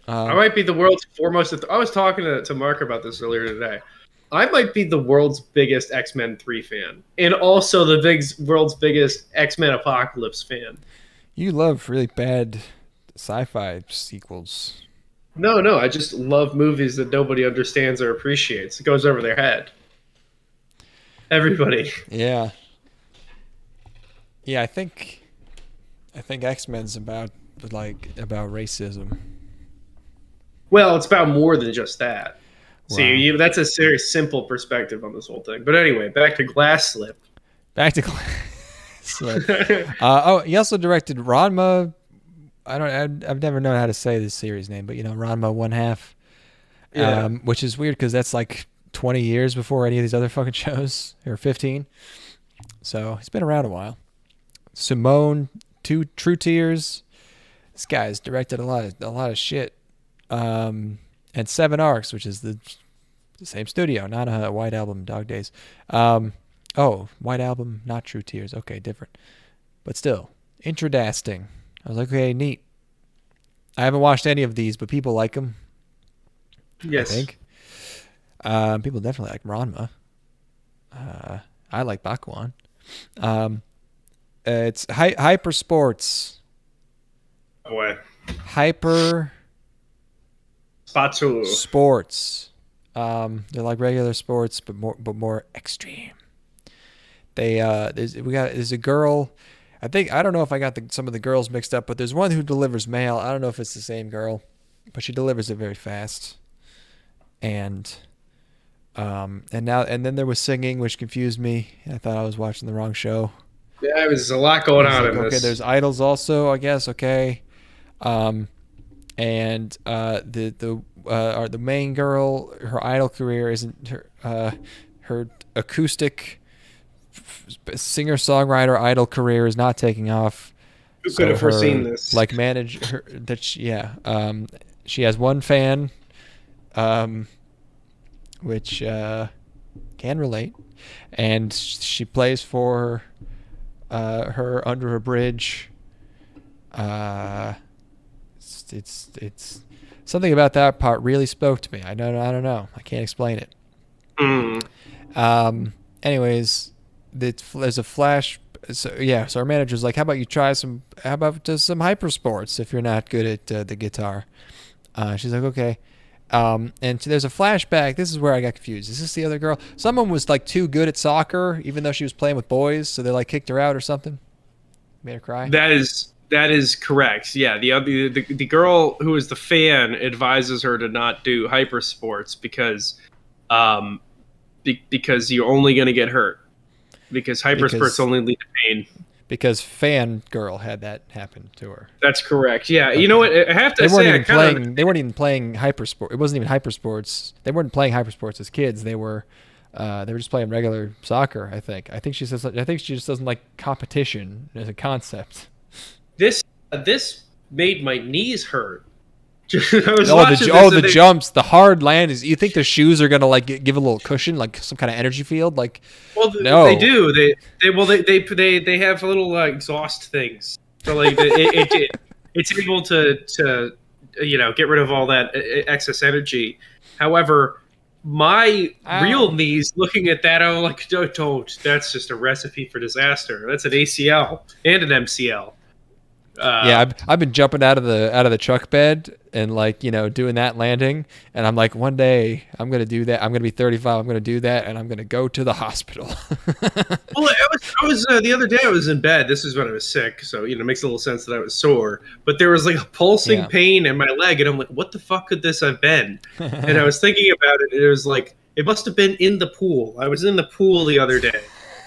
I might be the world's foremost. I was talking to Mark about this earlier today. I might be the world's biggest X-Men 3 fan, and also the world's biggest X-Men Apocalypse fan. You love really bad sci-fi sequels. No, I just love movies that nobody understands or appreciates. It goes over their head. Everybody. Yeah. Yeah, I think X-Men's about racism. Well, it's about more than just that. Wow. See, that's a very simple perspective on this whole thing. But anyway, back to Glass Slip. He also directed Ranma. I've never known how to say this series name, but Ranma 1/2, which is weird because that's like 20 years before any of these other fucking shows, or 15. So he's been around a while. Simone, True Tears. This guy's directed a lot of shit. And Seven Arcs, which is the same studio, not a White Album, Dog Days. White Album, not True Tears. Okay, different, but still interesting. I was like, okay, neat. I haven't watched any of these, but people like them. Yes. I think. People definitely like Ranma. I like Bakuan. It's Hyper Sports. Boy. Hyper Spatsu. Sports. They're like regular sports, but more extreme. There's a girl. I don't know if I got some of the girls mixed up, but there's one who delivers mail. I don't know if it's the same girl, but she delivers it very fast. And then there was singing, which confused me. I thought I was watching the wrong show. Yeah, there's a lot going on in this. Okay, there's idols also, I guess. Okay, the main girl, her idol career isn't her acoustic singer-songwriter idol career is not taking off. Who could have foreseen this? Like she has one fan, which can relate, and she plays for her under a bridge. It's something about that part really spoke to me. I don't know. I can't explain it. Anyways, there's a flash. So our manager's like, how about you try some hyper sports if you're not good at the guitar. She's like, okay. And there's a flashback. This is where I got confused. Is this the other girl? Someone was like too good at soccer, even though she was playing with boys, so they like kicked her out or something. Made her cry. That is correct. Yeah, the girl who is the fan advises her to not do hyper sports because you're only going to get hurt. Because hyper sports only lead to pain. Because fan girl had that happen to her. That's correct. Yeah, okay. You know what? I have to say, they weren't even playing hyper sport. It wasn't even hyper sports. They weren't playing hyper sports as kids. They were just playing regular soccer. I think she says. I think she just doesn't like competition as a concept. This made my knees hurt. The jumps, the hard land is. You think the shoes are gonna like give a little cushion, like some kind of energy field? Like, well, no, they do. They have little exhaust things, so like it's able to get rid of all that excess energy. However, my real knees, looking at that, I'm like, don't. That's just a recipe for disaster. That's an ACL and an MCL. I've been jumping out of the truck bed and doing that landing, and I'm like, one day I'm gonna do that. I'm gonna be 35. I'm gonna do that, and I'm gonna go to the hospital. Well, I was the other day I was in bed. This is when I was sick, so it makes a little sense that I was sore. But there was like a pulsing pain in my leg, and I'm like, what the fuck could this have been? And I was thinking about it, and it was like it must have been in the pool. I was in the pool the other day,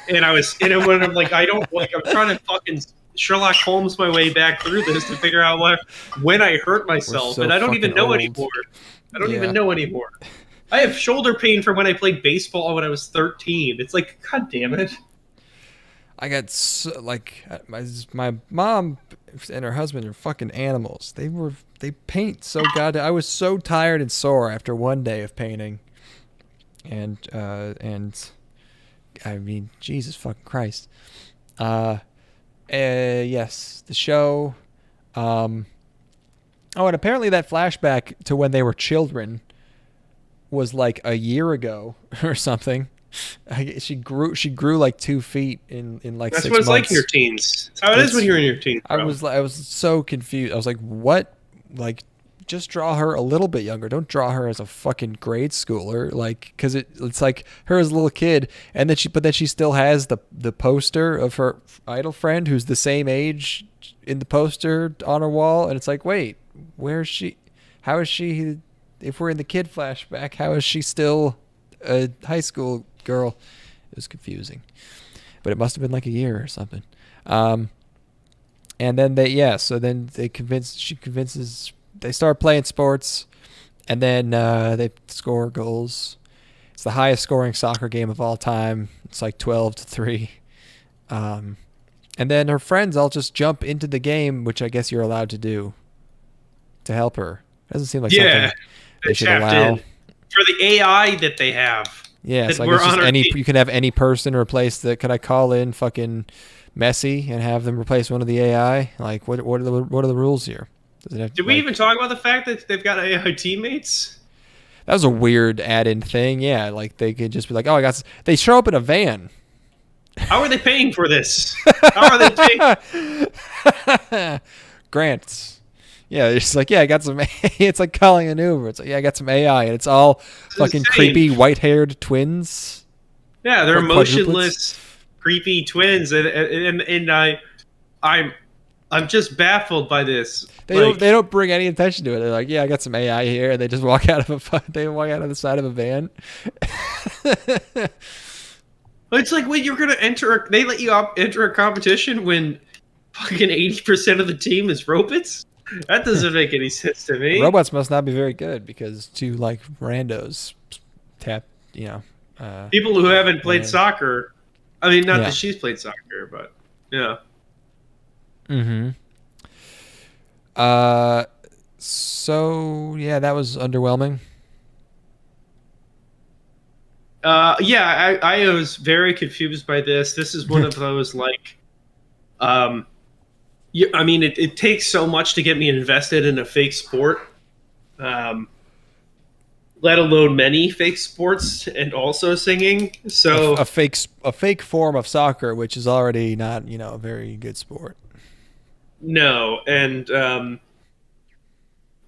and I'm like, I'm trying to fucking Sherlock Holmes my way back through this to figure out when I hurt myself, so and I don't even fucking know old. anymore. I don't Yeah. even know anymore. I have shoulder pain from when I played baseball when I was 13. It's like, god damn it. I got my mom and her husband are fucking animals. They paint so goddamn. I was so tired and sore after one day of painting, and I mean, Jesus fucking Christ. Yes, the show. Oh, and apparently that flashback to when they were children was like a year ago or something. She grew like 2 feet in like That's 6 what it's months. like in your teens. That's how it is when you're in your teens, bro. I was so confused. I was like, what? Like, just draw her a little bit younger. Don't draw her as a fucking grade schooler. Like, because it's like her as a little kid, and then she still has the poster of her idol friend who's the same age in the poster on her wall, and it's like, wait, where is she? How is she? If we're in the kid flashback, how is she still a high school girl? It was confusing, but it must have been like a year or something. And then she convinces. They start playing sports, and then they score goals. It's the highest scoring soccer game of all time. It's like 12-3. And then her friends all just jump into the game, which I guess you're allowed to do to help her. Doesn't seem like something they should allow. For the AI that they have. Yeah, so I guess just you can have any person replace the. Could I call in fucking Messi and have them replace one of the AI? Like, what are the rules here? Did we even talk about the fact that they've got AI teammates? That was a weird add-in thing. Yeah, like they could just be like, "Oh, They show up in a van. How are they paying for this? How are they paying? Grants. Yeah, it's like, yeah, I got some. It's like calling an Uber. It's like, yeah, I got some AI, and it's all fucking creepy white-haired twins. Yeah, they're emotionless, creepy twins, and I'm just baffled by this. They don't bring any attention to it. They're like, yeah, I got some AI here, and they just walk out of the side of a van. It's like when you're gonna they let you enter a competition when fucking 80% of the team is robots. That doesn't make any sense to me. Robots must not be very good because two like randos tap, people who haven't played soccer. I mean, not Yeah. that she's played soccer, but yeah. Mm-hmm. So yeah, that was underwhelming. Yeah, I was very confused by this. This is one of those like, I mean, it takes so much to get me invested in a fake sport, let alone many fake sports and also singing. So a fake form of soccer, which is already not a very good sport. No, and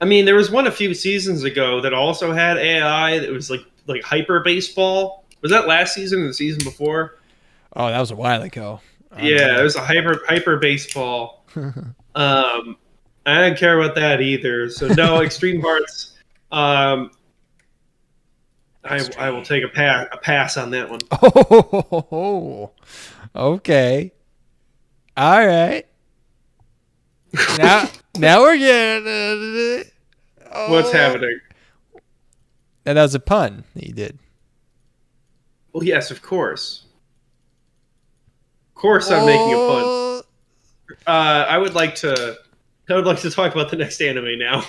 I mean, there was one a few seasons ago that also had AI that was like hyper baseball. Was that last season or the season before? Oh, that was a while ago. Yeah, it was a hyper baseball. I didn't care about that either. So no, Extreme Hearts. I will take a pass on that one. Oh, okay. All right. Now we're getting What's happening? And that was a pun that you did. Well, yes, of course. Of course, I'm making a pun. I would like to talk about the next anime now.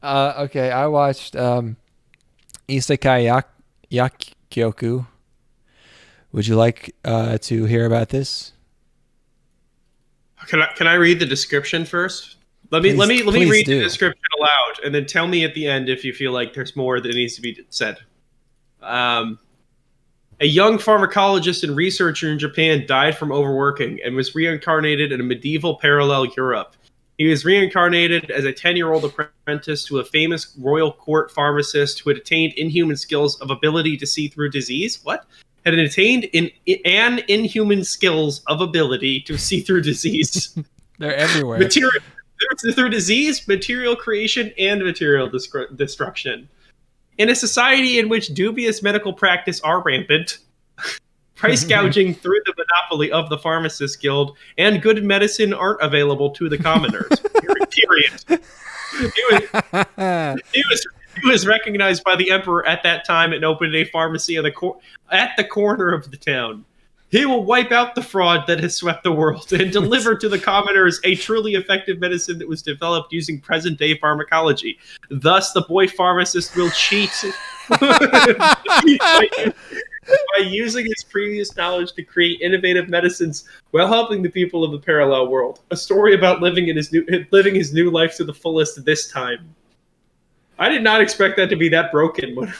Okay, I watched Isekai Yakkyoku. Would you like to hear about this? Can I read the description first? Let me read the description aloud, and then tell me at the end if you feel like there's more that needs to be said. A young pharmacologist and researcher in Japan died from overworking and was reincarnated in a medieval parallel Europe. He was reincarnated as a 10-year-old apprentice to a famous royal court pharmacist who had attained inhuman skills of ability to see through disease. What? Had attained an inhuman skills of ability to see through disease. They're everywhere. Through disease, material creation, and material destruction. In a society in which dubious medical practice are rampant, price gouging through the monopoly of the Pharmacist Guild, and good medicine aren't available to the commoners. Period. He was recognized by the emperor at that time and opened a pharmacy at the corner of the town. He will wipe out the fraud that has swept the world and deliver to the commoners a truly effective medicine that was developed using present-day pharmacology. Thus, the boy pharmacist will cheat by using his previous knowledge to create innovative medicines while helping the people of the parallel world. A story about living his new life to the fullest this time. I did not expect that to be that broken. When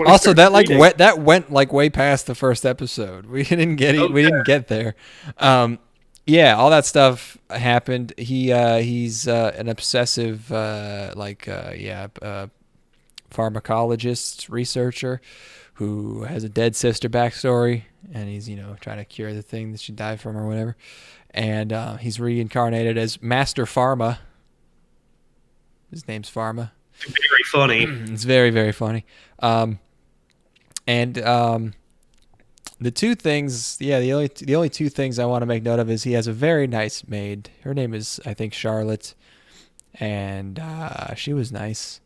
also, that went like way past the first episode. We didn't get there. Yeah, all that stuff happened. He's an obsessive pharmacologist researcher who has a dead sister backstory, and he's trying to cure the thing that she died from or whatever. And he's reincarnated as Master Pharma. His name's Pharma. Very funny. It's very, very funny. The two things, the only two things I want to make note of is he has a very nice maid. Her name is, I think, Charlotte, and she was nice.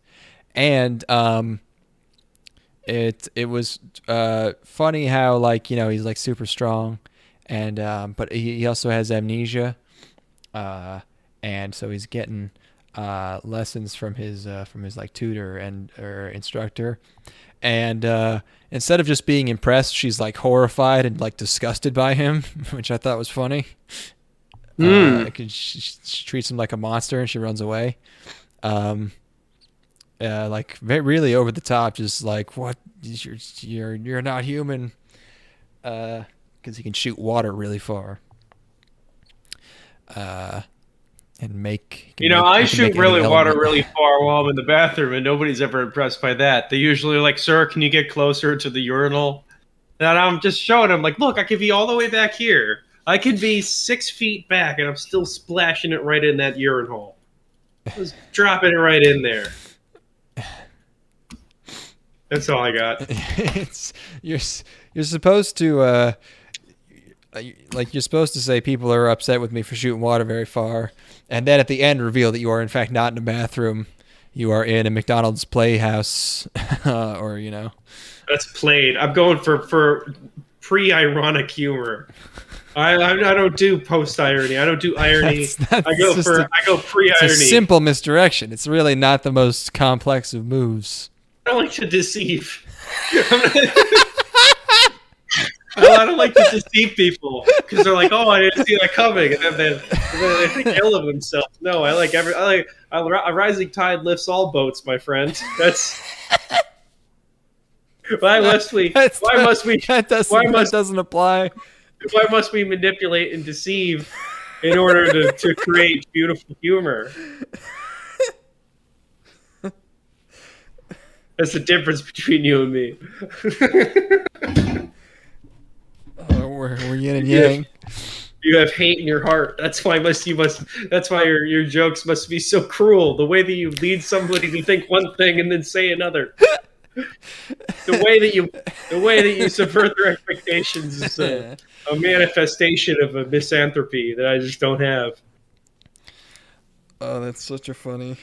And it was funny how he's like super strong, and but he also has amnesia, and so he's getting lessons from his like tutor or instructor, and instead of just being impressed, she's like horrified and like disgusted by him, which I thought was funny. She treats him like a monster and she runs away. Like really over the top, just like, what, you're not human, because he can shoot water really far. I shoot water really far while I'm in the bathroom, and nobody's ever impressed by that. They usually are like, "Sir, can you get closer to the urinal?" And I'm just showing them, like, "Look, I could be all the way back here. I could be 6 feet back, and I'm still splashing it right in that urinal. Just dropping it right in there." That's all I got. You're supposed to you're supposed to say people are upset with me for shooting water very far, and then at the end reveal that you are in fact not in a bathroom. You are in a McDonald's playhouse, or That's played. I'm going for pre-ironic humor. I don't do post-irony. I don't do irony. I go pre-irony. It's a simple misdirection. It's really not the most complex of moves. I don't like to deceive. I don't like to deceive people because they're like, "Oh, I didn't see that coming," and then they think ill of themselves. No, a rising tide lifts all boats, my friend. That's why must we? That doesn't apply. Why must we manipulate and deceive in order to create beautiful humor? That's the difference between you and me. We're yin and yang. You have hate in your heart. That's why That's why your jokes must be so cruel. The way that you lead somebody to think one thing and then say another. The way that you subvert their expectations is a manifestation of a misanthropy that I just don't have. Oh, that's such a funny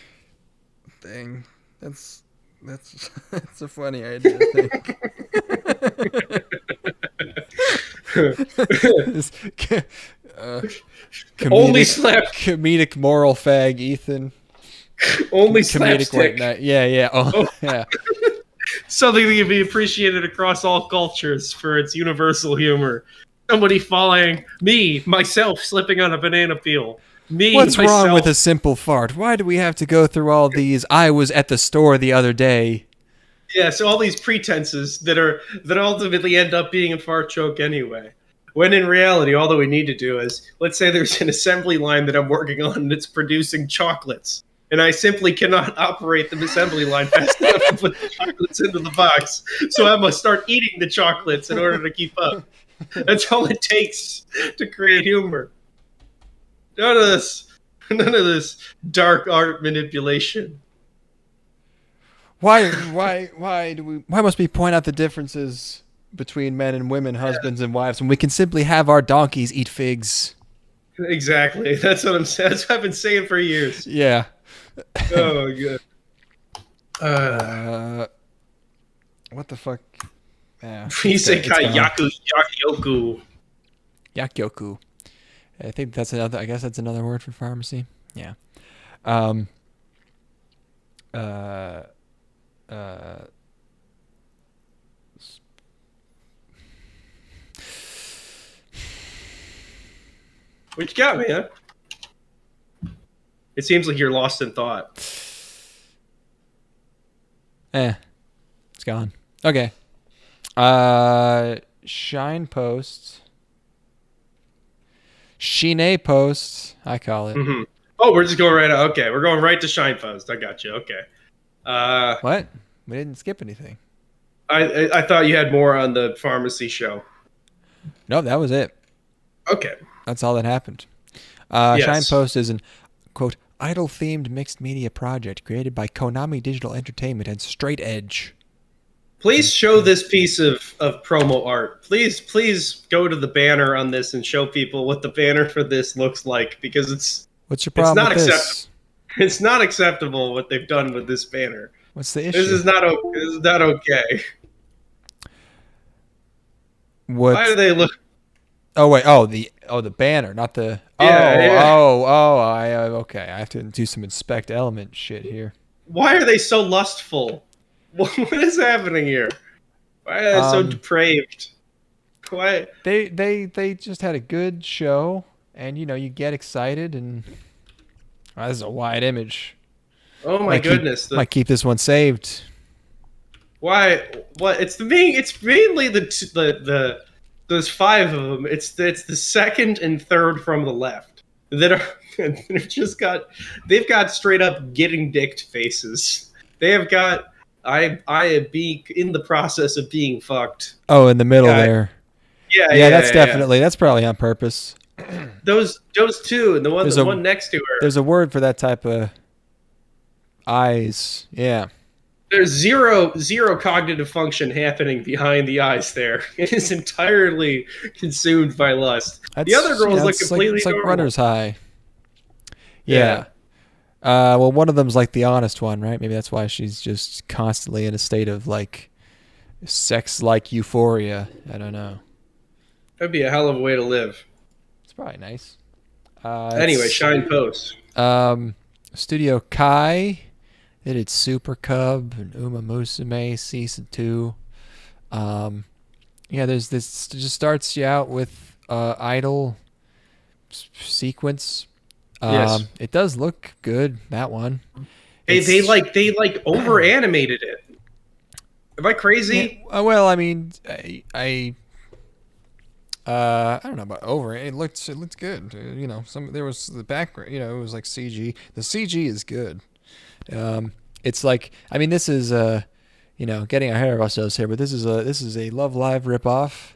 thing. That's a funny idea, I think. Comedic moral fag Ethan. Only comedic slapstick. white knight. Yeah. Oh, yeah. Something that can be appreciated across all cultures for its universal humor. Somebody myself slipping on a banana peel. What's wrong with a simple fart? Why do we have to go through all these? I was at the store the other day. Yeah, so all these pretenses that ultimately end up being a fart joke anyway. When in reality, all that we need to do is, let's say there's an assembly line that I'm working on and it's producing chocolates. And I simply cannot operate the assembly line fast enough to put the chocolates into the box. So I must start eating the chocolates in order to keep up. That's all it takes to create humor. None of this dark art manipulation. Why must we point out the differences between men and women, husbands and wives, when we can simply have our donkeys eat figs? Exactly. That's what I'm saying. That's what I've been saying for years. Yeah. Oh my god. What the fuck? Yeah. Isekai Yakkyoku. Yakkyoku. I think that's another. I guess that's another word for pharmacy. Yeah. Uh. What you got, man? It seems like you're lost in thought. It's gone. Okay. Shine posts. Shine posts, I call it. Mm-hmm. Oh, we're just going right out. Okay, we're going right to Shine Post. I got you. Okay. What? We didn't skip anything. I thought you had more on the pharmacy show. No, that was it. Okay. That's all that happened. Yes. Shine Post is an, quote, idol-themed mixed media project created by Konami Digital Entertainment and Straight Edge. Please show this piece of promo art. Please go to the banner on this and show people what the banner for this looks like, because What's your problem with this? It's not acceptable what they've done with this banner. What's the issue? This is not okay. Why do they look? Oh wait! The banner, not the. Okay. I have to do some inspect element shit here. Why are they so lustful? What is happening here? Why are they so depraved? Why? They just had a good show, and you get excited, and this is a wide image. Oh my goodness! Might keep this one saved. Why? What? It's mainly the those five of them. It's the second and third from the left that are they've got straight up getting dicked faces. They have got I am being in the process of being fucked. Oh, in the middle there. Yeah. That's probably on purpose. Those two, and the one next to her. There's a word for that type of eyes. Yeah. There's zero cognitive function happening behind the eyes there. It is entirely consumed by lust. The other girls look completely it's like normal. runner's high. Yeah. Well, one of them's like the honest one, right? Maybe that's why she's just constantly in a state of like sex-like euphoria. I don't know. That'd be a hell of a way to live. It's probably nice. Anyway, Shine Post. Studio Kai. They did Super Cub and Uma Musume Season 2. There's this. Just starts you out with idol sequence. Yes. It does look good, that one. They over animated it. Am I crazy? Yeah, well, I mean, I don't know about over. It looked good. There was the background. It was like CG. The CG is good. It's like, I mean, this is getting ahead of ourselves here, but this is a Love Live ripoff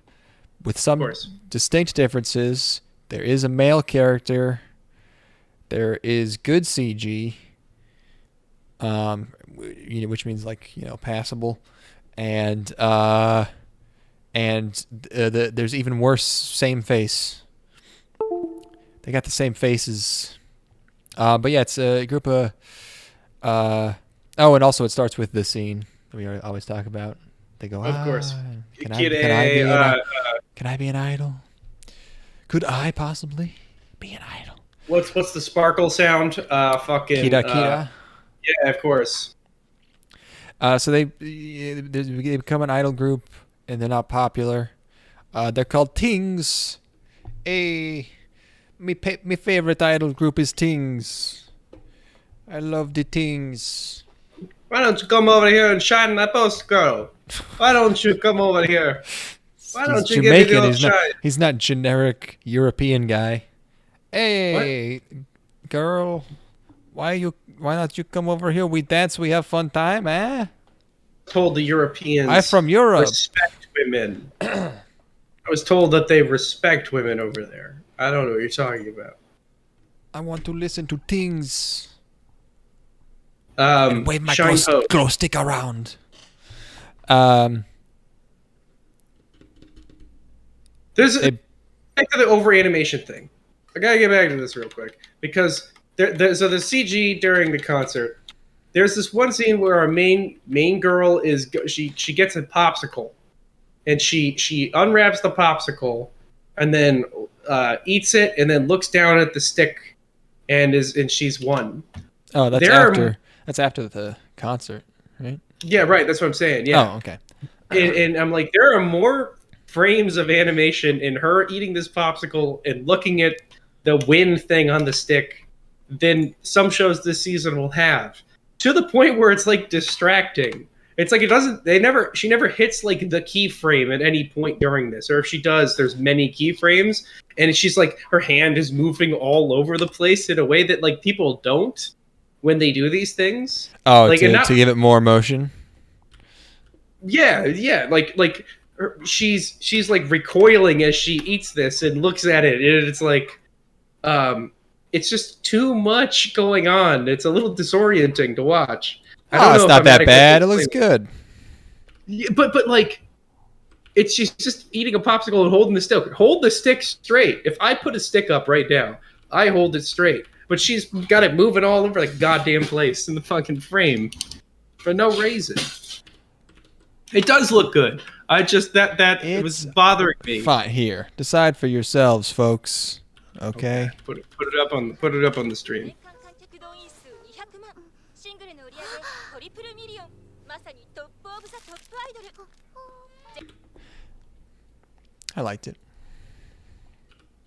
with some distinct differences. There is a male character. There is good CG, which means like passable, and there's even worse same face. They got the same faces, but yeah, it's a group of. And also it starts with the scene that we always talk about. They go, of course. Can I be an idol? Could I possibly be an idol? What's the sparkle sound? Fucking Kira Kira. Yeah, of course. So they become an idol group, and they're not popular. They're called Tings. My favorite idol group is Tings. I love the Tings. Why don't you come over here and shine my post, girl? Why don't you come over here? Why don't you Jamaican. give me the shine? He's not generic European guy. Hey, girl, why not you come over here? We dance, we have fun time, eh? Told the Europeans. I'm from Europe. Respect women. I was told that they respect women over there. I don't know what you're talking about. I want to listen to things. Wave my Shine Ho. glow stick around. Um, There's back to the over animation thing. I gotta get back to this real quick because so the CG during the concert. There's this one scene where our main girl she gets a popsicle, and she unwraps the popsicle, and then eats it, and then looks down at the stick, and she's won. Oh, that's after the concert, right? Yeah, right. That's what I'm saying. Yeah. Oh, okay. And I'm like, there are more frames of animation in her eating this popsicle and looking at the win thing on the stick than some shows this season will have. To the point where it's like distracting. It's like she never hits like the keyframe at any point during this. Or if she does, there's many keyframes. And she's like, her hand is moving all over the place in a way that like people don't when they do these things. Oh, like, to give it more motion? Yeah. Like she's like recoiling as she eats this and looks at it. And it's like, it's just too much going on. It's a little disorienting to watch. It's not that bad. It looks good. Yeah, but like, she's just eating a popsicle and holding the stick. Hold the stick straight. If I put a stick up right now, I hold it straight. But she's got it moving all over the goddamn place in the fucking frame for no reason. It does look good. I just it was bothering me. Fine, here. Decide for yourselves, folks. Okay. Put it up on the stream. I liked it.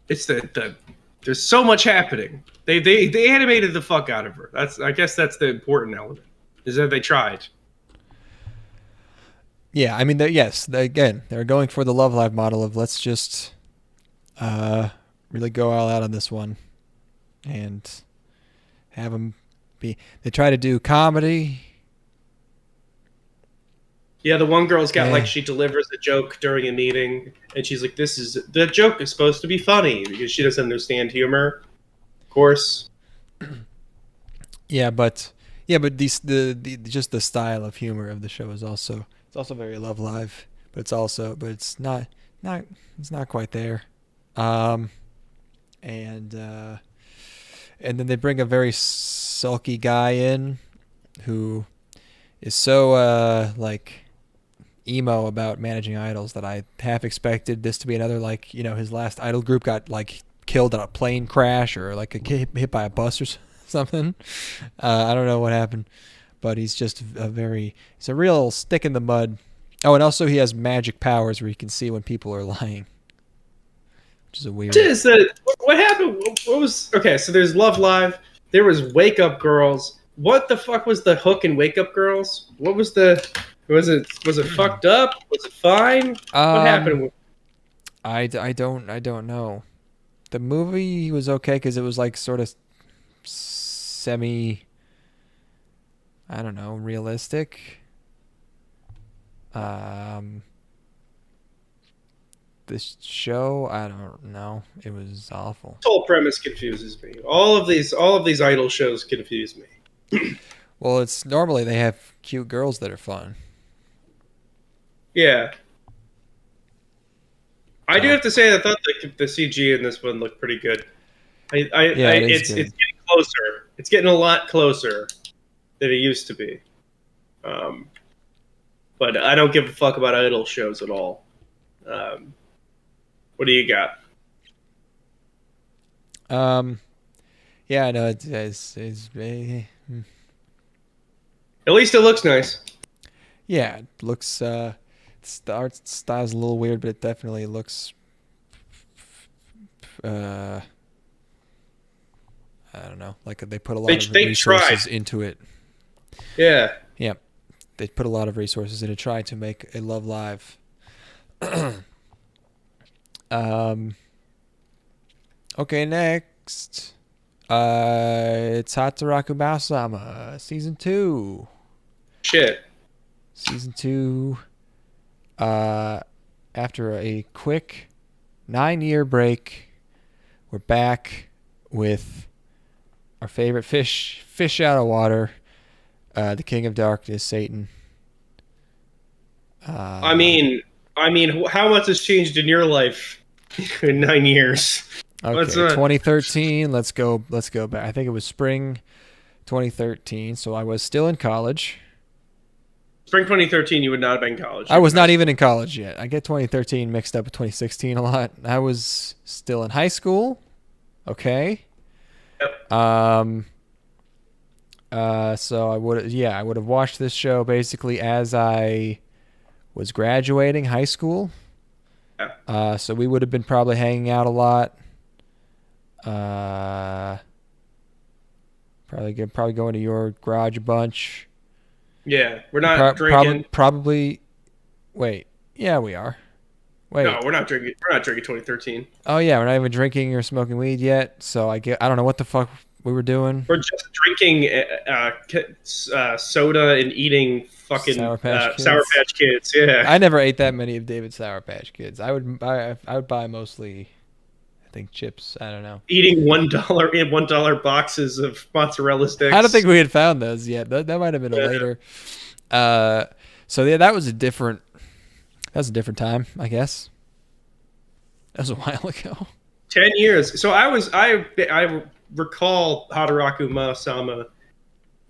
It's there's so much happening. They animated the fuck out of her. I guess that's the important element. Is that they tried. Yeah, I mean, they're going for the Love Live model of let's just really go all out on this one and have them be. They try to do comedy. Yeah, the one girl's got like she delivers a joke during a meeting, and she's like, the joke is supposed to be funny because she doesn't understand humor, of course. But just the style of humor of the show is also very Love Live, but it's not quite there. And then they bring a very sulky guy in who is so like emo about managing idols that I half expected this to be another, like, his last idol group got like killed in a plane crash or like hit by a bus or something. I don't know what happened, but he's just he's a real stick in the mud. Oh, and also he has magic powers where he can see when people are lying, which is a weird. What happened? What was okay? So there's Love Live. There was Wake Up Girls. What the fuck was the hook in Wake Up Girls? What was was it fucked up? Was it fine? What happened? I don't know. The movie was okay because it was like sort of semi, I don't know, realistic. This show, I don't know. It was awful. This whole premise confuses me. All of these idol shows confuse me. Well, it's normally they have cute girls that are fun. Yeah. I do have to say I thought the CG in this one looked pretty good. It's getting closer. It's getting a lot closer than it used to be. But I don't give a fuck about idol shows at all. What do you got? Yeah, no, it's at least it looks nice. Yeah, it looks. The art style's a little weird, but it definitely looks. I don't know. Like they put a lot of resources into it. Yeah. Yeah, they put a lot of resources into trying to make a Love Live. Okay, next. It's Hataraku Maou-sama, season 2. Shit. Season 2. After a quick 9-year break, we're back with our favorite fish out of water. the King of Darkness, Satan. I mean, how much has changed in your life in 9 years? Okay, 2013. Let's go back. I think it was spring 2013. So I was still in college. Spring 2013, you would not have been in college. I was not even in college yet. I get 2013 mixed up with 2016 a lot. I was still in high school. Okay. Yep. So I would have watched this show basically as I was graduating high school. Yeah. So we would have been probably hanging out a lot. Probably going to your garage a bunch. Yeah, we're not drinking. Probably. Wait. Yeah, we are. Wait. No, we're not drinking. We're not drinking 2013. Oh yeah, we're not even drinking or smoking weed yet. So I don't know what the fuck we were doing. We're just drinking soda and eating fucking Sour Patch Kids. Yeah. I never ate that many of David's Sour Patch Kids. I would buy mostly, I think, chips. I don't know. Eating $1 boxes of mozzarella sticks. I don't think we had found those yet. That might have been a later. So yeah, that was a different time, I guess. That was a while ago. 10 years. So I recall Hataraku Maou-sama,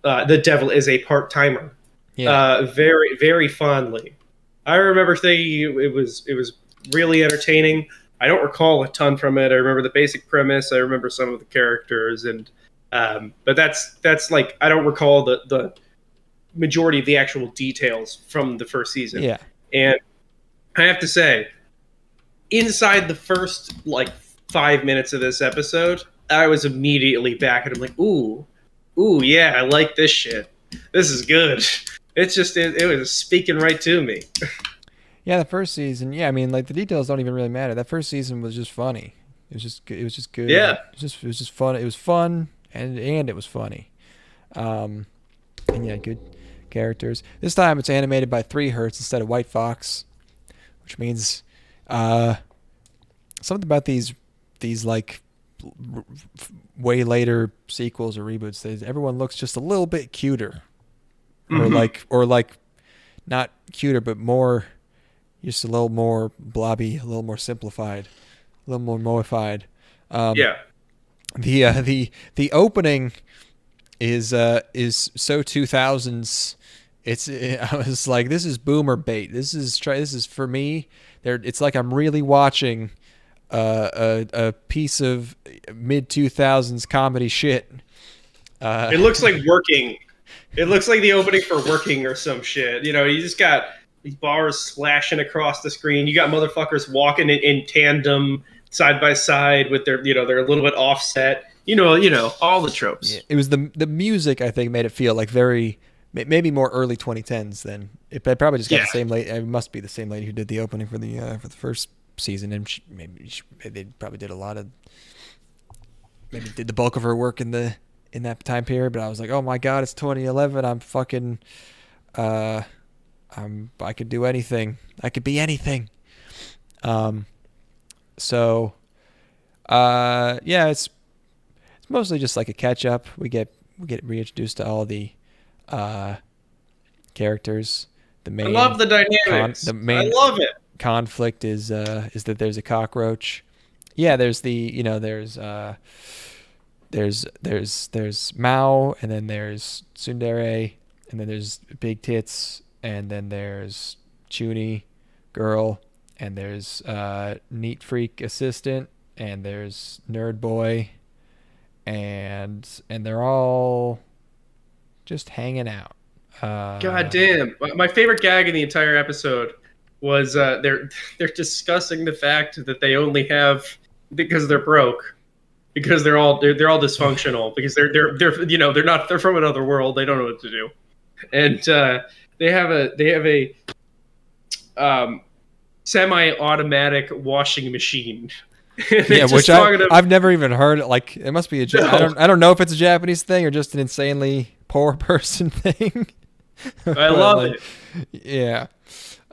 the devil is a part-timer. Yeah. Very, very fondly. I remember thinking it was really entertaining. I don't recall a ton from it. I remember the basic premise. I remember some of the characters, and but that's like I don't recall the majority of the actual details from the first season. Yeah. And I have to say, inside the first 5 minutes of this episode, I was immediately back, and I'm like, ooh, yeah, I like this shit. This is good. It's just it was speaking right to me. Yeah, the first season. Yeah, I mean, the details don't even really matter. That first season was just funny. It was just good. Yeah. It was just fun. It was fun and it was funny. And yeah, good characters. This time it's animated by 3 Hertz instead of White Fox, which means something about these way later sequels or reboots. Everyone looks just a little bit cuter, or not cuter, but more. Just a little more blobby, a little more simplified, a little more moified. Yeah. The opening is so 2000s. I was like, this is boomer bait. This is for me. It's like I'm really watching a piece of mid 2000s comedy shit. It looks like Working. It looks like the opening for Working or some shit. You just got these bars slashing across the screen. You got motherfuckers walking in tandem, side by side, with their they're a little bit offset. All the tropes. Yeah, it was the music, I think, made it feel like very maybe more early 2010s than it probably just got the same lady. It must be the same lady who did the opening for the first season, and they probably did maybe did the bulk of her work in that time period. But I was like, oh my god, it's 2011. I'm fucking I could do anything. I could be anything. So it's mostly just like a catch up. We get reintroduced to all the characters. The main I love the dynamics. I love it. Conflict is that there's a cockroach. Yeah, there's there's Mao, and then there's Tsundere, and then there's Big Tits, and then there's Chuni Girl, and there's Neat Freak Assistant, and there's Nerd Boy, and they're all just hanging out. God damn! My favorite gag in the entire episode was they're discussing the fact that they only have because they're broke, because they're all dysfunctional, because they're from another world, they don't know what to do, and they have a semi-automatic washing machine. Yeah, which I've never even heard. Like, it must be I don't know if it's a Japanese thing or just an insanely poor person thing. I love it. Yeah.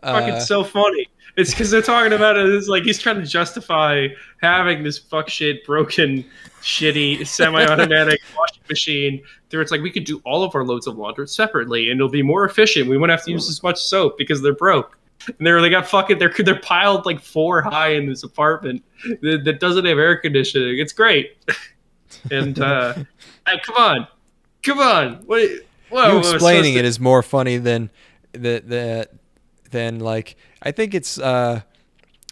Fucking so funny. It's because they're talking about it. It's like he's trying to justify having this fuck shit, broken, shitty, semi-automatic washing machine. There, it's like we could do all of our loads of laundry separately, and it'll be more efficient. We won't have to use as much soap because they're broke. And they got fucking. They're piled like 4 high in this apartment that doesn't have air conditioning. It's great. And come on. You explaining it is more funny than like I think it's I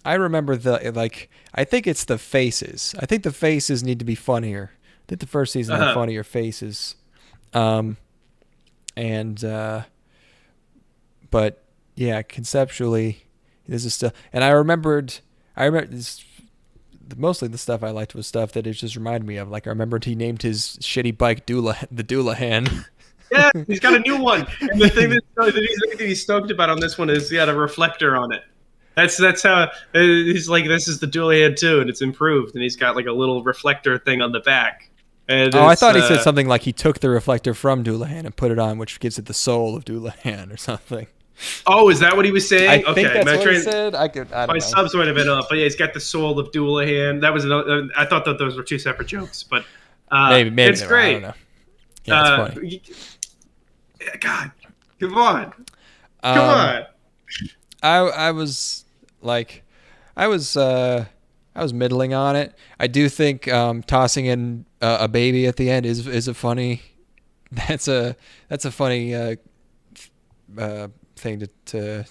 remember I think it's the faces. I think the faces need to be funnier. I think the first season had funnier faces. But yeah, conceptually this is still, and I remember this, mostly the stuff I liked was stuff that it just reminded me of. Like I remembered he named his shitty bike the Doulahan. Yeah, he's got a new one. And the thing that he's stoked about on this one is he had a reflector on it. That's how he's like, this is the Doulahan 2, and it's improved, and he's got like a little reflector thing on the back. And I thought he said something like he took the reflector from Doulahan and put it on, which gives it the soul of Doulahan or something. Oh, is that what he was saying? I think that's what he said. I don't know. Subs might have been up, but yeah, he's got the soul of Doulahan. That was another. I thought that those were 2 separate jokes, but maybe it's great. I don't know. Yeah, it's funny. God, come on. I was middling on it. I do think tossing in a baby at the end is a funny. That's a funny thing to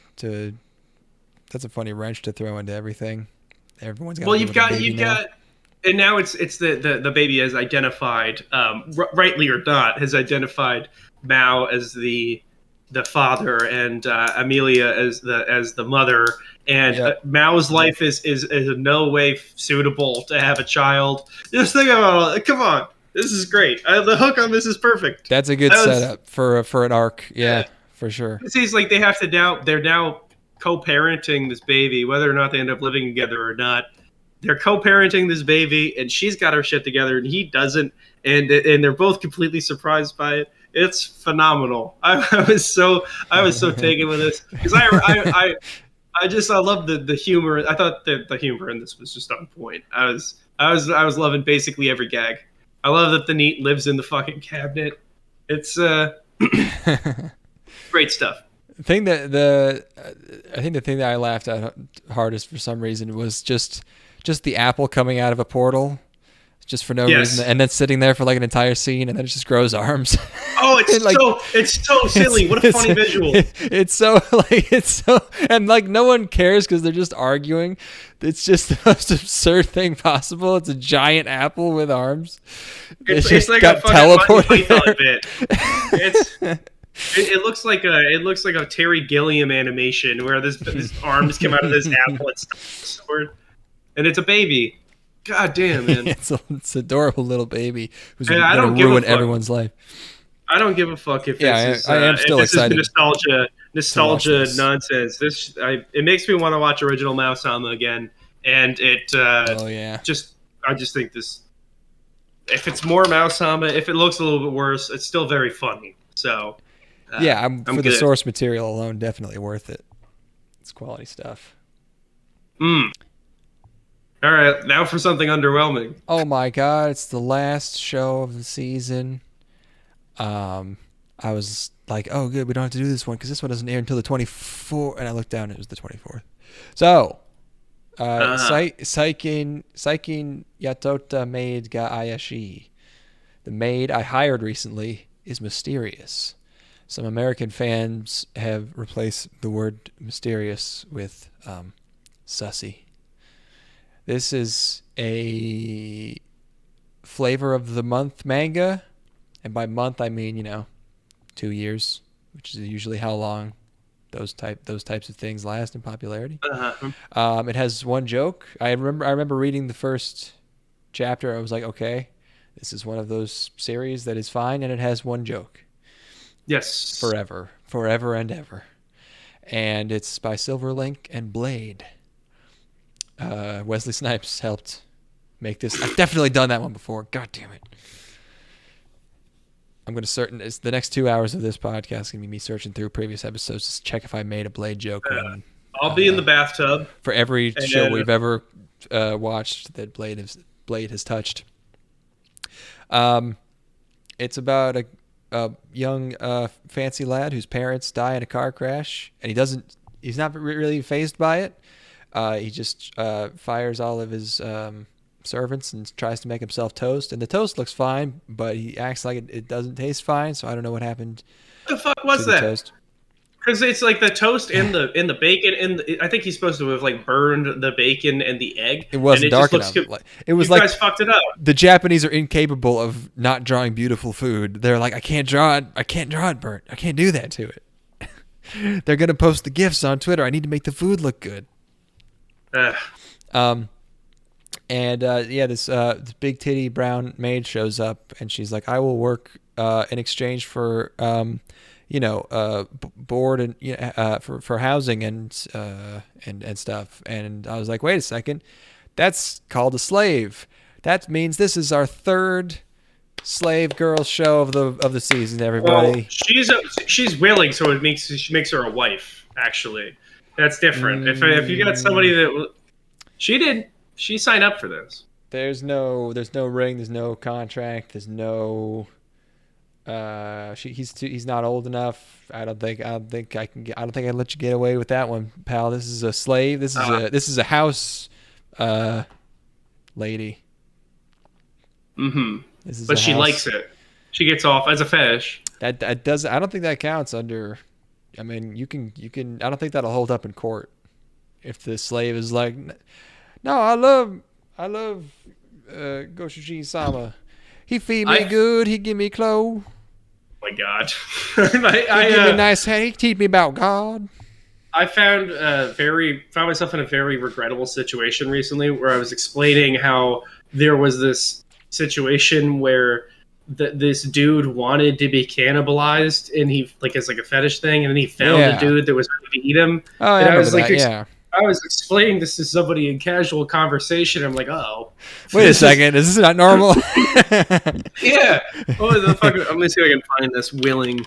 that's a funny wrench to throw into everything. Everyone's got. Well, you've got, and now it's the baby has identified, rightly or not, has identified Mao as the father and Amelia as the mother, and Mao's life is in no way suitable to have a child. Just think about it. Come on, this is great. The hook on this is perfect. That's a good setup for an arc. Yeah, for sure. It seems like they have to they're now co-parenting this baby, whether or not they end up living together or not. They're co-parenting this baby, and she's got her shit together, and he doesn't, and they're both completely surprised by it. It's phenomenal. I was so taken with this because I love the humor. I thought that the humor in this was just on point. I was loving basically every gag. I love that the NEET lives in the fucking cabinet. It's great stuff. I think the thing that I laughed at hardest for some reason was just the apple coming out of a portal, just for no reason, and then sitting there for like an entire scene, and then it just grows arms. Oh, it's so silly. What a funny visual. It's so and like no one cares because they're just arguing. It's just the most absurd thing possible. It's a giant apple with arms. It's like got a teleported bit. It looks like a Terry Gilliam animation where his arms come out of this apple and sword, and it's a baby. God damn, man! It's adorable little baby who's gonna ruin everyone's life. I don't give a fuck if this is, I am still excited. Is nostalgia nonsense. It makes me want to watch original Maou-sama again, and it. I just think this. If it's more Maou-sama, if it looks a little bit worse, it's still very funny. So. I'm for the source material alone, definitely worth it. It's quality stuff. All right, now for something underwhelming. Oh my god, it's the last show of the season. I was like, oh good, we don't have to do this one because this one doesn't air until the 24th, and I looked down and it was the 24th. So, Saikin Yatotta Maid ga Ayashii. The maid I hired recently is mysterious. Some American fans have replaced the word mysterious with sussy. This is a flavor of the month manga. And by month, I mean, 2 years, which is usually how long those types of things last in popularity. It has one joke. I remember reading the first chapter. I was like, okay, this is one of those series that is fine. And it has one joke. Yes. Forever and ever. And it's by Silverlink and Blade. Wesley Snipes helped make this. I've definitely done that one before. God damn it. I'm going to the next 2 hours of this podcast going to be me searching through previous episodes to check if I made a Blade joke when I'll be in the bathtub. for every And show then- we've ever watched that Blade has touched. It's about a young fancy lad whose parents die in a car crash, and he's not really fazed by it. He just fires all of his servants and tries to make himself toast, and the toast looks fine, but he acts like it doesn't taste fine. So I don't know what happened. What the fuck to was the that? toast. Because it's like the toast and the bacon, and I think he's supposed to have like burned the bacon and the egg. It wasn't and dark just enough. looks It was you like guys fucked it up. the Japanese are incapable of not drawing beautiful food. They're like, I can't draw it burnt. I can't do that to it. They're gonna post the gifs on Twitter. I need to make the food look good. Ugh. This big titty brown maid shows up, and she's like, I will work in exchange for board and for housing and stuff. And I was like, wait a second, that's called a slave. That means this is our third slave girl show of the season. Everybody, Well, she's willing, so she makes her a wife. Actually, that's different. If you got somebody that she signed up for this. there's no ring, there's no contract, there's no. He's not old enough. I don't think I can let you get away with that one, pal. This is a slave. This is a house lady. Mm-hmm. This is But a she house. likes it. She gets off as a fetish. That does. I don't think that counts under. I mean, you can. I don't think that'll hold up in court. If the slave is like, no, I love Goshuji-sama. He feed me good. He give me clothes. Oh my God. He give me nice hand. He teach me about God. I found myself in a very regrettable situation recently where I was explaining how there was this situation where this dude wanted to be cannibalized, and he like it's like a fetish thing, and then he found a dude that was ready to eat him. Oh, and I was remember like, that, yeah. I was explaining this to somebody in casual conversation. I'm like, oh, Wait a second, is this not normal? Yeah. Oh, the fuck. I'm gonna see if I can find this willing.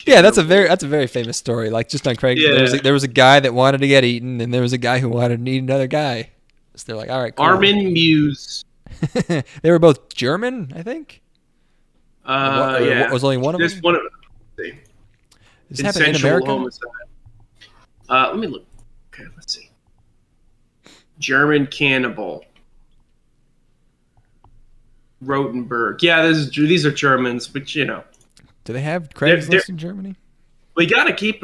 Yeah, that's a very famous story. Like just on Craigslist, Yeah. there was a guy that wanted to get eaten, and there was a guy who wanted to eat another guy. So they're like, all right, cool. Armin Muse. They were both German, I think. Yeah. Was only one of This them? one. Let's see. Does this happen in Consensual America? homicide. Let me look. Okay, let's see. German cannibal. Rotenberg. Yeah, these are Germans, but you know, Do they have Craigslist they're- in Germany? we gotta keep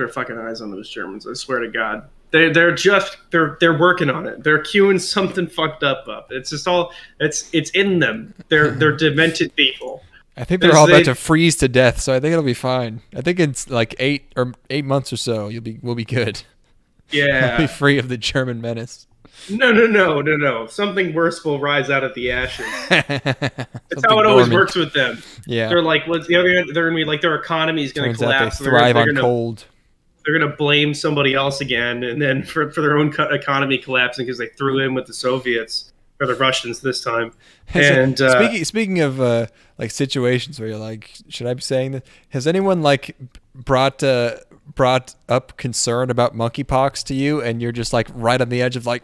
our fucking eyes on those Germans. I swear to God, they're working on it. They're queuing something fucked up. It's just all it's in them. They're demented people. I think they're Because all about they- to freeze to death, so I think it'll be fine. I think it's like 8 months or so. We'll be good. We'll be Yeah. free of the German menace. No. Something worse will rise out of the ashes. That's Something how it always dormant. works with them. Yeah. They're like, what's the other? They're gonna be like their economy is gonna Turns out they collapse. thrive they're on gonna, cold. They're gonna blame somebody else again, and then for their own economy collapsing because they threw in with the Soviets or the Russians this time. And Speaking of like situations where you're like, should I be saying this? Has anyone like brought up concern about monkeypox to you, and you're just like right on the edge of like,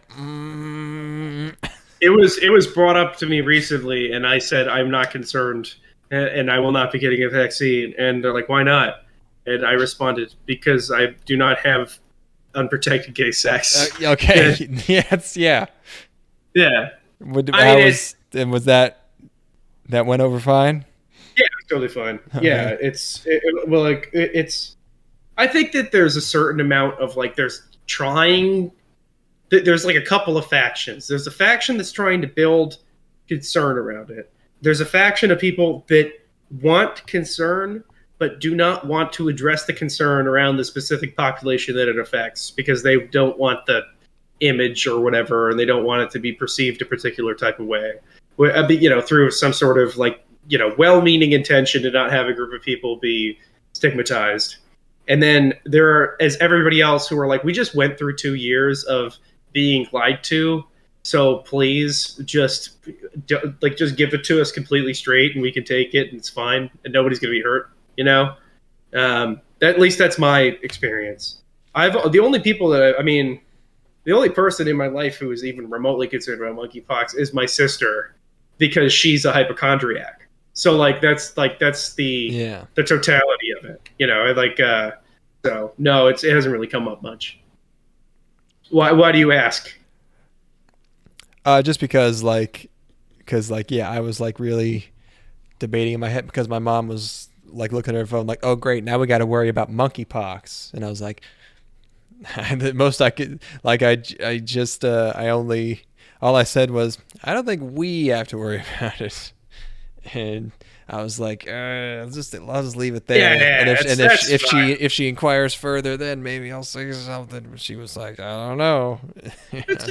it was brought up to me recently, and I said I'm not concerned, and I will not be getting a vaccine. And they're like, why not? And I responded, because I do not have unprotected gay sex. okay, yeah. Yeah. Was that went over fine? Yeah, it's totally fine. Okay. Yeah, it's. I think that there's a certain amount of like there's like a couple of factions. There's a faction that's trying to build concern around it. There's a faction of people that want concern but do not want to address the concern around the specific population that it affects because they don't want the image or whatever, and they don't want it to be perceived a particular type of way. Through some sort of like, well-meaning intention to not have a group of people be stigmatized. And then there are, as everybody else who are like, we just went through 2 years of being lied to, so please just give it to us completely straight and we can take it and it's fine and nobody's going to be hurt, At least that's my experience. The only people that I mean, the only person in my life who is even remotely concerned about monkeypox is my sister, because she's a hypochondriac. So that's the totality of it. So no, it hasn't really come up much. Why do you ask? Just because yeah, I was like really debating in my head because my mom was like looking at her phone like, oh great, now we got to worry about monkeypox, and I was like, the most I could like all I said was, I don't think we have to worry about it, and I was like, I'll just leave it there. Yeah, and if she inquires further, then maybe I'll say something. But she was like, I don't know. It's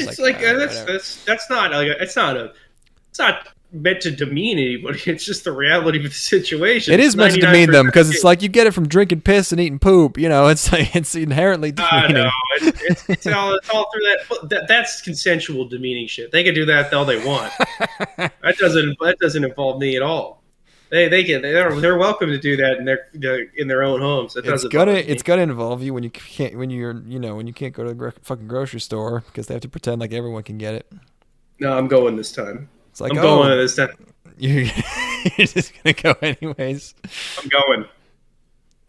not meant to demean anybody. It's just the reality of the situation. It is meant to demean them because it's like you get it from drinking piss and eating poop. It's like it's inherently demeaning. No, it's all through that. That's consensual demeaning shit. They can do that all they want. That doesn't involve me at all. They're welcome to do that in their own homes. It's gonna involve you when you can't go to the fucking grocery store because they have to pretend like everyone can get it. No, I'm going this time. It's like, I'm going this time. You're just gonna go anyways. I'm going.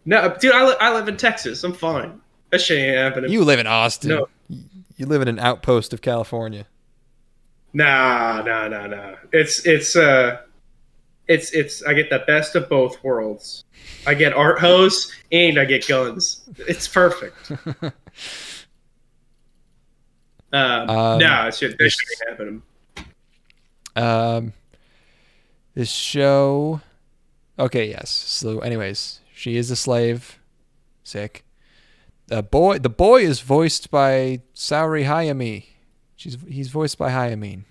No, dude, I live in Texas. I'm fine. That shit ain't happening. You live in Austin. No. You live in an outpost of California. Nah. It's I get the best of both worlds. I get art hose and I get guns. It's perfect. That shit ain't happening. This show. Okay, yes. So, anyways, she is a slave. Sick. The boy is voiced by Saori Hayami. He's voiced by Hayami.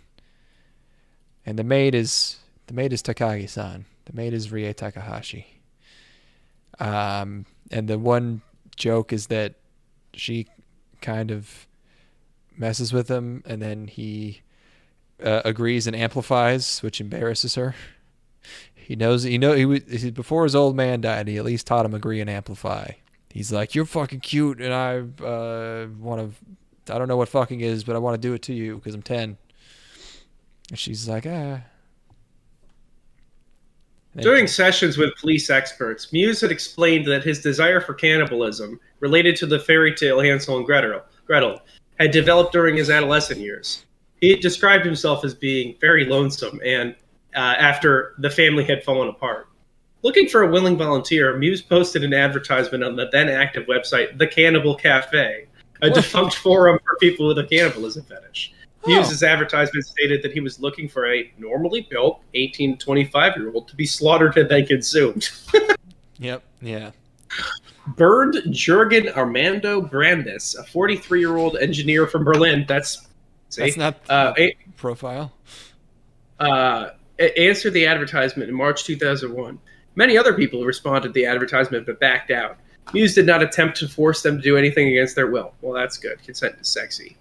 And the maid is Takagi-san. The maid is Rie Takahashi. And the one joke is that she kind of messes with him, and then he agrees and amplifies, which embarrasses her. He before his old man died, he at least taught him agree and amplify. He's like, you're fucking cute, and I don't know what fucking is, but I want to do it to you because I'm 10. And she's like, During sessions with police experts, Muse had explained that his desire for cannibalism, related to the fairy tale Hansel and Gretel, had developed during his adolescent years. He described himself as being very lonesome and after the family had fallen apart. Looking for a willing volunteer, Muse posted an advertisement on the then-active website The Cannibal Cafe, a defunct forum for people with a cannibalism fetish. Muse's advertisement stated that he was looking for a normally built 18 to 25-year-old to be slaughtered and then consumed. Yep, yeah. Bernd Jürgen Armando Brandis, a 43-year-old engineer from Berlin. That's not profile. Answered the advertisement in March 2001. Many other people responded to the advertisement but backed out. Muse did not attempt to force them to do anything against their will. Well, that's good. Consent is sexy.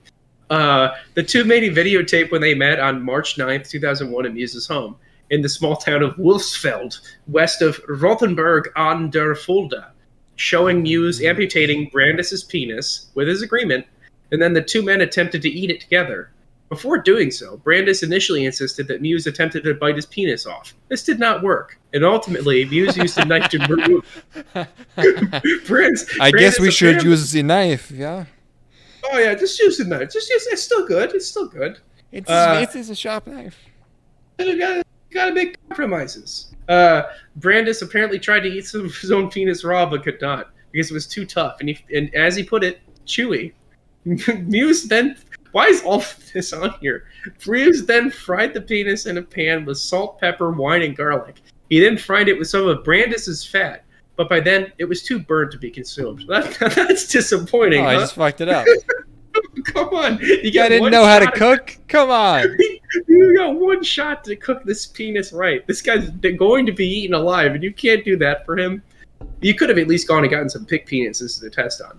The two made a videotape when they met on March 9th, 2001 at Muse's home in the small town of Wolfsfeld, west of Rothenburg an der Fulda, showing Muse amputating Brandis's penis with his agreement, and then the two men attempted to eat it together. Before doing so, Brandis initially insisted that Muse attempted to bite his penis off. This did not work, and ultimately, Muse used a knife to remove. I guess we should use the knife, yeah. Oh yeah, just use the knife. It's still good. It's still good. It's a sharp knife. You gotta make compromises. Brandis apparently tried to eat some of his own penis raw, but could not because it was too tough, and as he put it, chewy. Muse then. Why is all of this on here? Muse then fried the penis in a pan with salt, pepper, wine, and garlic. He then fried it with some of Brandis's fat, but by then it was too burnt to be consumed. That's disappointing. I just fucked it up. Come on, I didn't know how to cook. Come on. You got one shot to cook this penis right. This guy's going to be eaten alive, and you can't do that for him. You could have at least gone and gotten some pig penises to test on.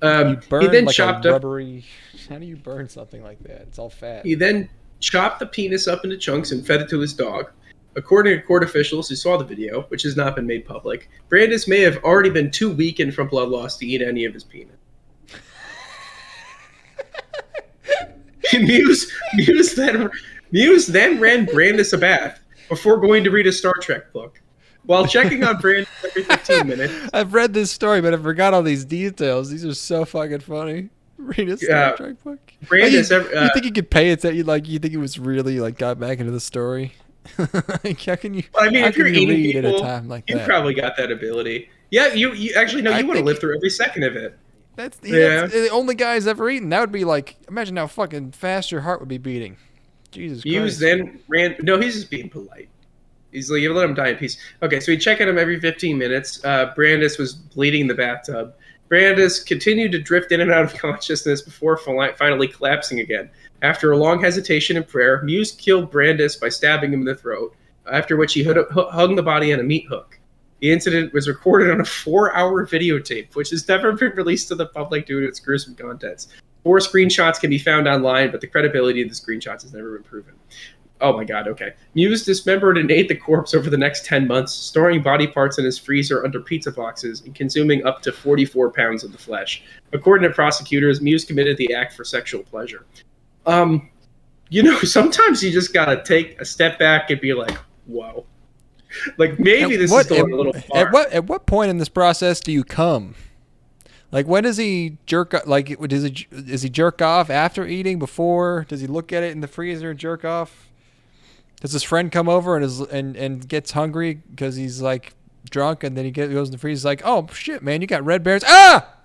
He then like chopped a rubbery. How do you burn something like that? It's all fat. He then chopped the penis up into chunks and fed it to his dog. According to court officials who saw the video, which has not been made public, Brandis may have already been too weakened from blood loss to eat any of his penis. Muse then ran Brandis a bath before going to read a Star Trek book. While checking on Brandis every 15 minutes. I've read this story, but I forgot all these details. These are so fucking funny. Read a Star Trek book. Brandis, you think you could pay it? You think it was really like got back into the story? Like, how can you? I mean, if you're eating read people, at a time like you that? probably got that ability. Yeah, you actually no, you want to live through every second of it. That's the only guy who's ever eaten. That would be like, imagine how fucking fast your heart would be beating. Jesus Christ. Muse then ran. No, he's just being polite. He's like, you let him die in peace. Okay, so we check on him every 15 minutes. Brandis was bleeding in the bathtub. Brandis continued to drift in and out of consciousness before finally collapsing again. After a long hesitation and prayer, Muse killed Brandis by stabbing him in the throat, after which he hung the body on a meat hook. The incident was recorded on a 4-hour videotape, which has never been released to the public due to its gruesome contents. 4 screenshots can be found online, but the credibility of the screenshots has never been proven. Oh my god, okay. Muse dismembered and ate the corpse over the next 10 months, storing body parts in his freezer under pizza boxes and consuming up to 44 pounds of the flesh. According to prosecutors, Muse committed the act for sexual pleasure. Sometimes you just gotta take a step back and be like, whoa. Like, maybe this is going a little far. At what point in this process do you come? Like, when does he jerk? Like, does he jerk off after eating? Before? Does he look at it in the freezer and jerk off? Does his friend come over and gets hungry because he's like drunk, and then he goes in the freezer? He's like, oh shit, man, you got red bears! Ah!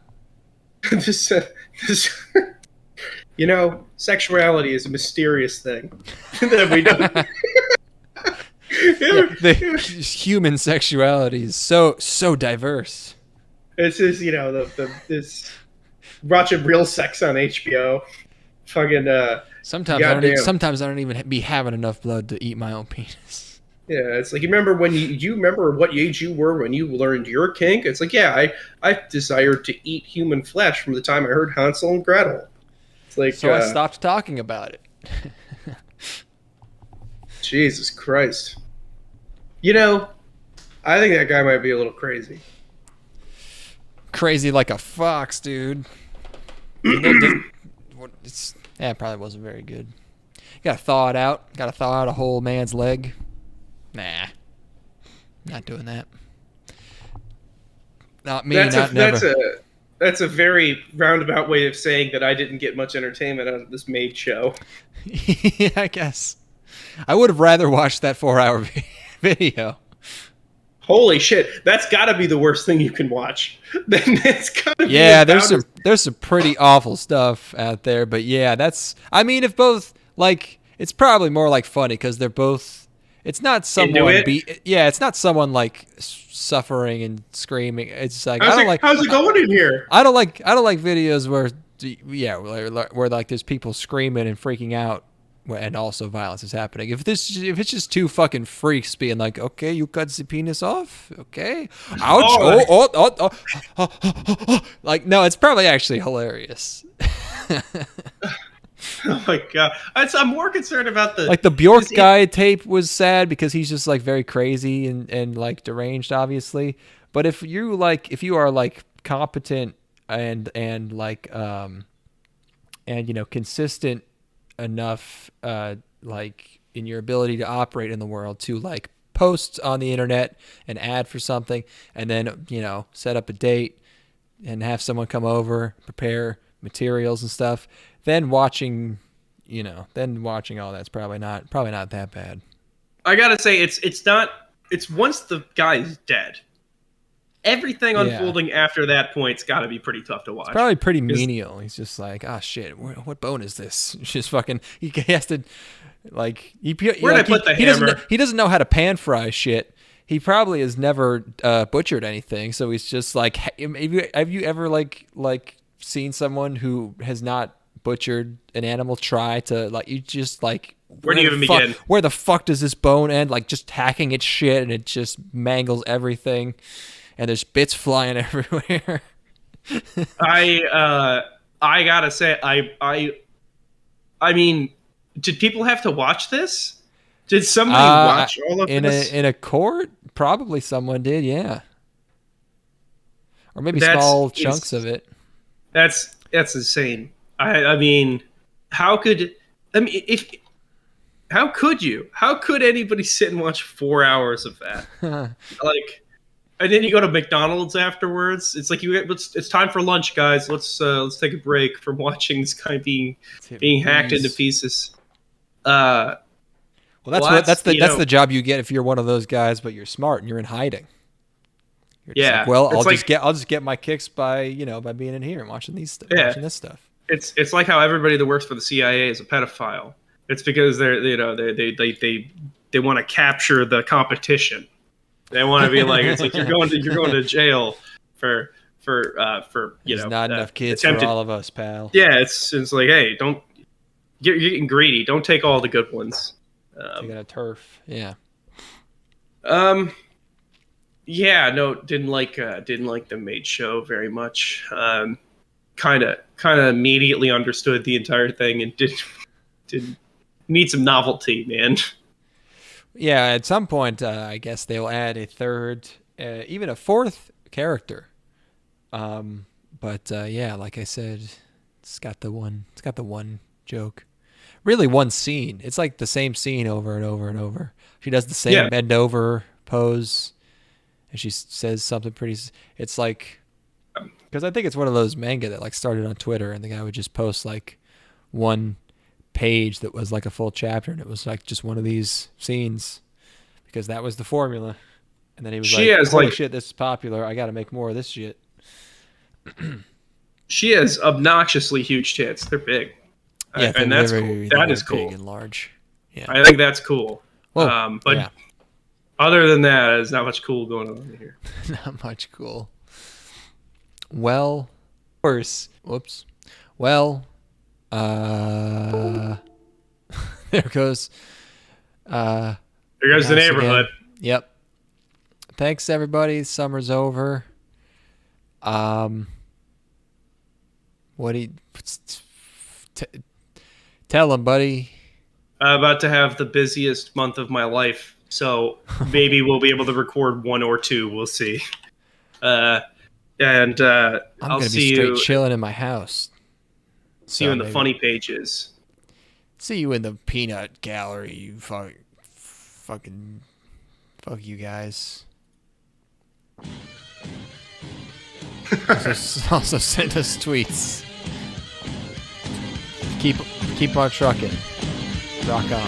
Sexuality is a mysterious thing that we don't. Human sexuality is so diverse. It's just this watching real sex on HBO. Fucking sometimes I don't even be having enough blood to eat my own penis. Yeah, it's like, you remember when you remember what age you were when you learned your kink? It's like, yeah, I desired to eat human flesh from the time I heard Hansel and Gretel. It's like, so I stopped talking about it. Jesus Christ. I think that guy might be a little crazy. Crazy like a fox, dude. It probably wasn't very good. You gotta thaw it out. Gotta thaw out a whole man's leg. Nah. Not doing that. Not me, never. That's a very roundabout way of saying that I didn't get much entertainment out of this Maid show. Yeah, I guess. I would have rather watched that 4-hour video. Holy shit, that's got to be the worst thing you can watch. Then it's gotta be. Yeah, there's some pretty awful stuff out there, but yeah, if both, like, it's probably more like funny because they're both. It's not someone it's not someone like suffering and screaming. It's like, how's it going in here? I don't like videos where like there's people screaming and freaking out. And also violence is happening. If it's just two fucking freaks being like, okay, you cut the penis off, okay, ouch, like, no, it's probably actually hilarious. Oh my god, I'm more concerned about the Bjork guy tape was sad because he's just like very crazy and like deranged, obviously. But if you are like competent and consistent enough like in your ability to operate in the world to like post on the internet an ad for something and then set up a date and have someone come over, prepare materials and stuff, then watching all that's probably not that bad. I gotta say, it's once the guy's dead, everything unfolding after that point's got to be pretty tough to watch. It's probably pretty menial. He's just like, oh shit, what bone is this? It's just fucking. He has to, like, where'd I put the hammer? He doesn't know how to pan fry shit. He probably has never butchered anything, so he's just like, have you ever like seen someone who has not butchered an animal try to, like, you just like, where do you even begin? Where the fuck does this bone end? Like, just hacking its shit and it just mangles everything. And there's bits flying everywhere. I gotta say, I mean, did people have to watch this? Did somebody watch all of this? In a court? Probably someone did, yeah. Or maybe small chunks of it. That's insane. I mean, how could how could you? How could anybody sit and watch 4 hours of that? Like, and then you go to McDonald's afterwards. It's like it's time for lunch, guys. Let's take a break from watching this guy being hacked into pieces. Well, that's the job you get if you're one of those guys, but you're smart and you're in hiding. You're just like, well, I'll just get my kicks by being in here and watching watching this stuff. It's like how everybody that works for the CIA is a pedophile. It's because they want to capture the competition. They want to be like, it's like you're going to jail for There's not enough kids for all of us, pal. Yeah, it's like, hey, you're getting greedy. Don't take all the good ones. Taking a turf, yeah. Yeah, no, didn't like the Maid show very much. Kind of immediately understood the entire thing and didn't need some novelty, man. Yeah, at some point, I guess they'll add a third, even a fourth character. But yeah, like I said, it's got the one joke. Really, one scene. It's like the same scene over and over and over. She does the same bend over pose, and she says something pretty. It's like, because I think it's one of those manga that like started on Twitter, and the guy would just post like one page that was like a full chapter, and it was like just one of these scenes, because that was the formula. And then he was holy shit, this is popular, I gotta make more of this shit. She has obnoxiously huge tits. They're big. Yeah, and that's cool. That is cool. Big and large. Yeah, I think that's cool. Well, but other than that, there's not much cool going on here. Not much cool. Well, of course. Whoops. Well, there goes. There goes the neighborhood. Again. Yep. Thanks, everybody. Summer's over. What do you tell them, buddy? I'm about to have the busiest month of my life, so maybe we'll be able to record one or two. We'll see. I'm gonna be straight chilling in my house. See you in the funny pages. See you in the peanut gallery. You fucking fuck you guys. also send us tweets. Keep on trucking. Rock on.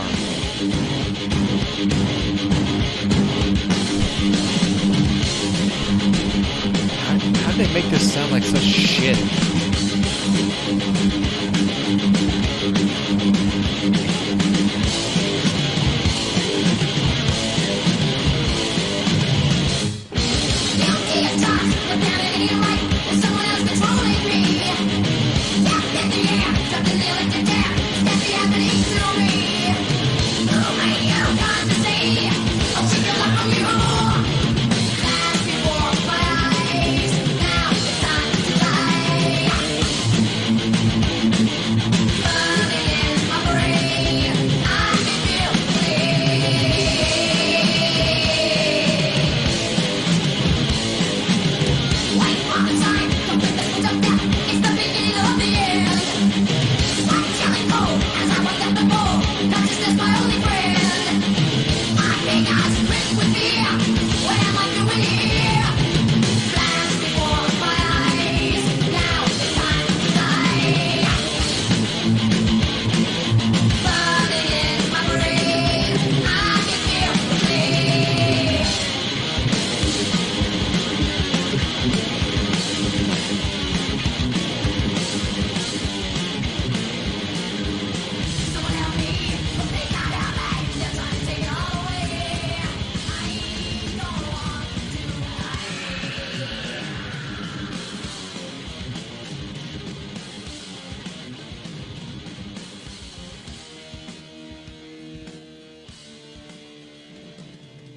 How'd they make this sound like such shit? As I was up before, consciousness my only friend. I think I